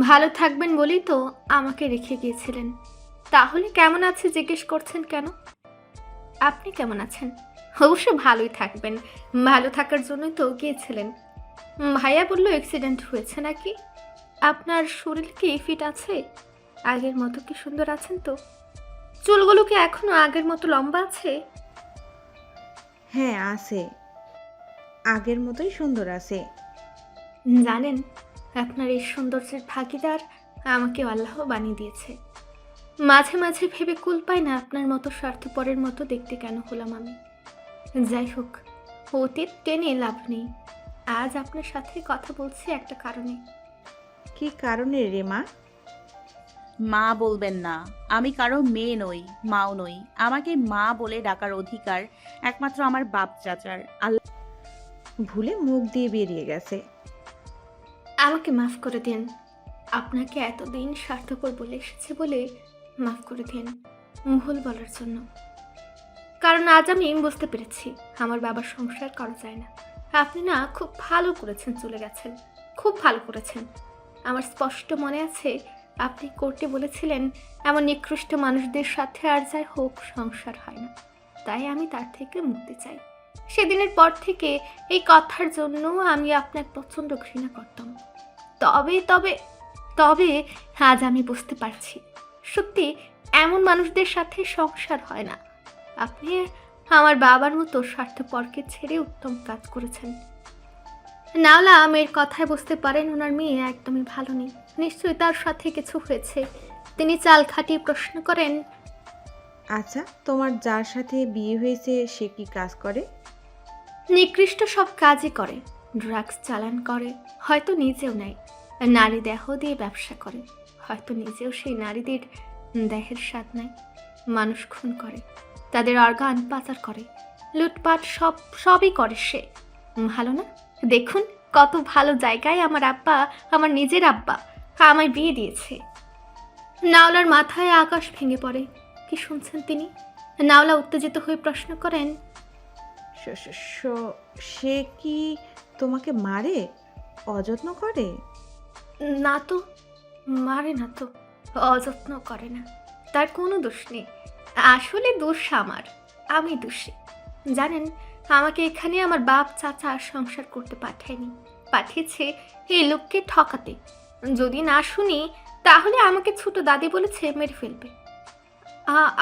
ভালো থাকবেন বলেই তো আমাকে রেখে গিয়েছিলেন। তাহলে কেমন আছে জিজ্ঞেস করছেন কেন? আপনি কেমন আছেন? অবশ্য ভালোই থাকবেন, ভালো থাকার জন্যই তো গিয়েছিলেন। ভাইয়া বলল অ্যাক্সিডেন্ট হয়েছে নাকি? আপনার শরীর কি ফিট আছে? আগের মতো কি সুন্দর আছেন তো? চুলগুলো কি এখনো আগের মতো লম্বা আছে? হ্যাঁ আছে, আগের মতোই সুন্দর আছে। জানেন, আপনার এই সৌন্দর্যের ভাগিদার আমাকে আল্লাহ বানিয়ে দিয়েছে। মাঝে মাঝে ভেবে কুল পাই না আপনার মতো স্বার্থপরের মতো দেখতে কেন হলাম আমি। যাই হোক, অতীত টেনে লাভ নেই। আজ আপনার সাথে কথা বলছি একটা কারণে। কি কারণে রে মা? মা বলবেন না, আমি কারো মেয়ে নই, মাও নই। আমাকে মা বলে ডাকার অধিকার একমাত্র আমার বাপ চাচার। আল্লাহ ভুলে মুখ দিয়ে বেরিয়ে গেছে। আমাকে মাফ করে দিন। আপনাকে এতদিন স্বার্থপর বলে এসেছে বলে মাফ করে দিন ভুল বলার জন্য। কারণ আজ আমি বুঝতে পেরেছি আমার বাবার সংসার করা যায় না। আপনি না খুব ভালো করেছেন চলে গেছেন, খুব ভালো করেছেন। আমার স্পষ্ট মনে আছে আপনি কোর্টে বলেছিলেন এমন নিকৃষ্ট মানুষদের সাথে আর যাই হোক সংসার হয় না, তাই আমি তার থেকে মুক্তি চাই। সেদিনের পর থেকে এই কথার জন্য আমি আপনাকে প্রচণ্ড ঘৃণা করতাম। তবে তবে তবে আজ আমি বুঝতে পারছি সত্যি এমন মানুষদের সাথে সংসার হয় না। আপনি আমার বাবার মতো স্বার্থপরকে ছেড়ে উত্তম কাজ করেছেন। নাওলা মেয়ের কথায় বুঝতে পারেন ওনার মেয়ে একদমই ভালো নেই, নিশ্চয়ই তার সাথে কিছু হয়েছে। তিনি চাল খাটিয়ে প্রশ্ন করেন, আচ্ছা তোমার যার সাথে বিয়ে হয়েছে সে কি কাজ করে? নিকৃষ্ট সব কাজই করে, ড্রাগস চালান করে, হয়তো নিজেও নেয়, নারী দেহ দিয়ে ব্যবসা করে, হয়তো নিজেও সেই নারীদের দেহের স্বাদ নেয়, মানুষ খুন করে, তাদের অর্গান পাচার করে, লুটপাট সবই করে সে। ভালো না? দেখুন কত ভালো জায়গায় আমার আব্বা, আমার নিজের আব্বা আমায় বিয়ে দিয়েছে। নাওলার মাথায় আকাশ ভেঙে পড়ে। কি শুনছেন তিনি? নাওলা উত্তেজিত হয়ে প্রশ্ন করেন, সে কি তোমাকে মারে, অযত্ন করে? না তো, মারে না তো, অযত্ন করে না, তার কোনো দোষ নেই। আসলে দোষ আমার, আমি দোষী। জানেন, আমাকে এখানে আমার বাপ চাচা সংসার করতে পাঠায়নি, পাঠিয়েছে এই লোককে ঠকাতে। যদি না শুনি তাহলে আমাকে ছোট দাদি বলেছে মেরে ফেলবে।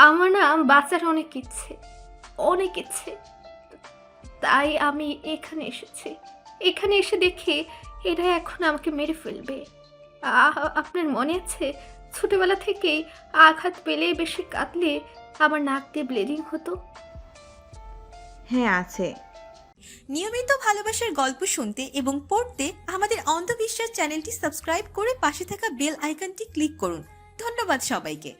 আমার না বাচ্চার অনেক ইচ্ছে, তাই আমি এখানে এসেছি। এখানে এসে দেখি এরা এখন আমাকে মেরে ফেলবে। আপনার মনে আছে ছোটবেলা থেকেই আঘাত পেলে বেশি কাঁদলে আমার নাক দিয়ে ব্লিডিং হতো? হ্যাঁ আছে। নিয়মিত ভালোবাসার গল্প শুনতে এবং পড়তে আমাদের অন্ধবিশ্বাস চ্যানেলটি সাবস্ক্রাইব করে পাশে থাকা বেল আইকনটি ক্লিক করুন। ধন্যবাদ সবাইকে।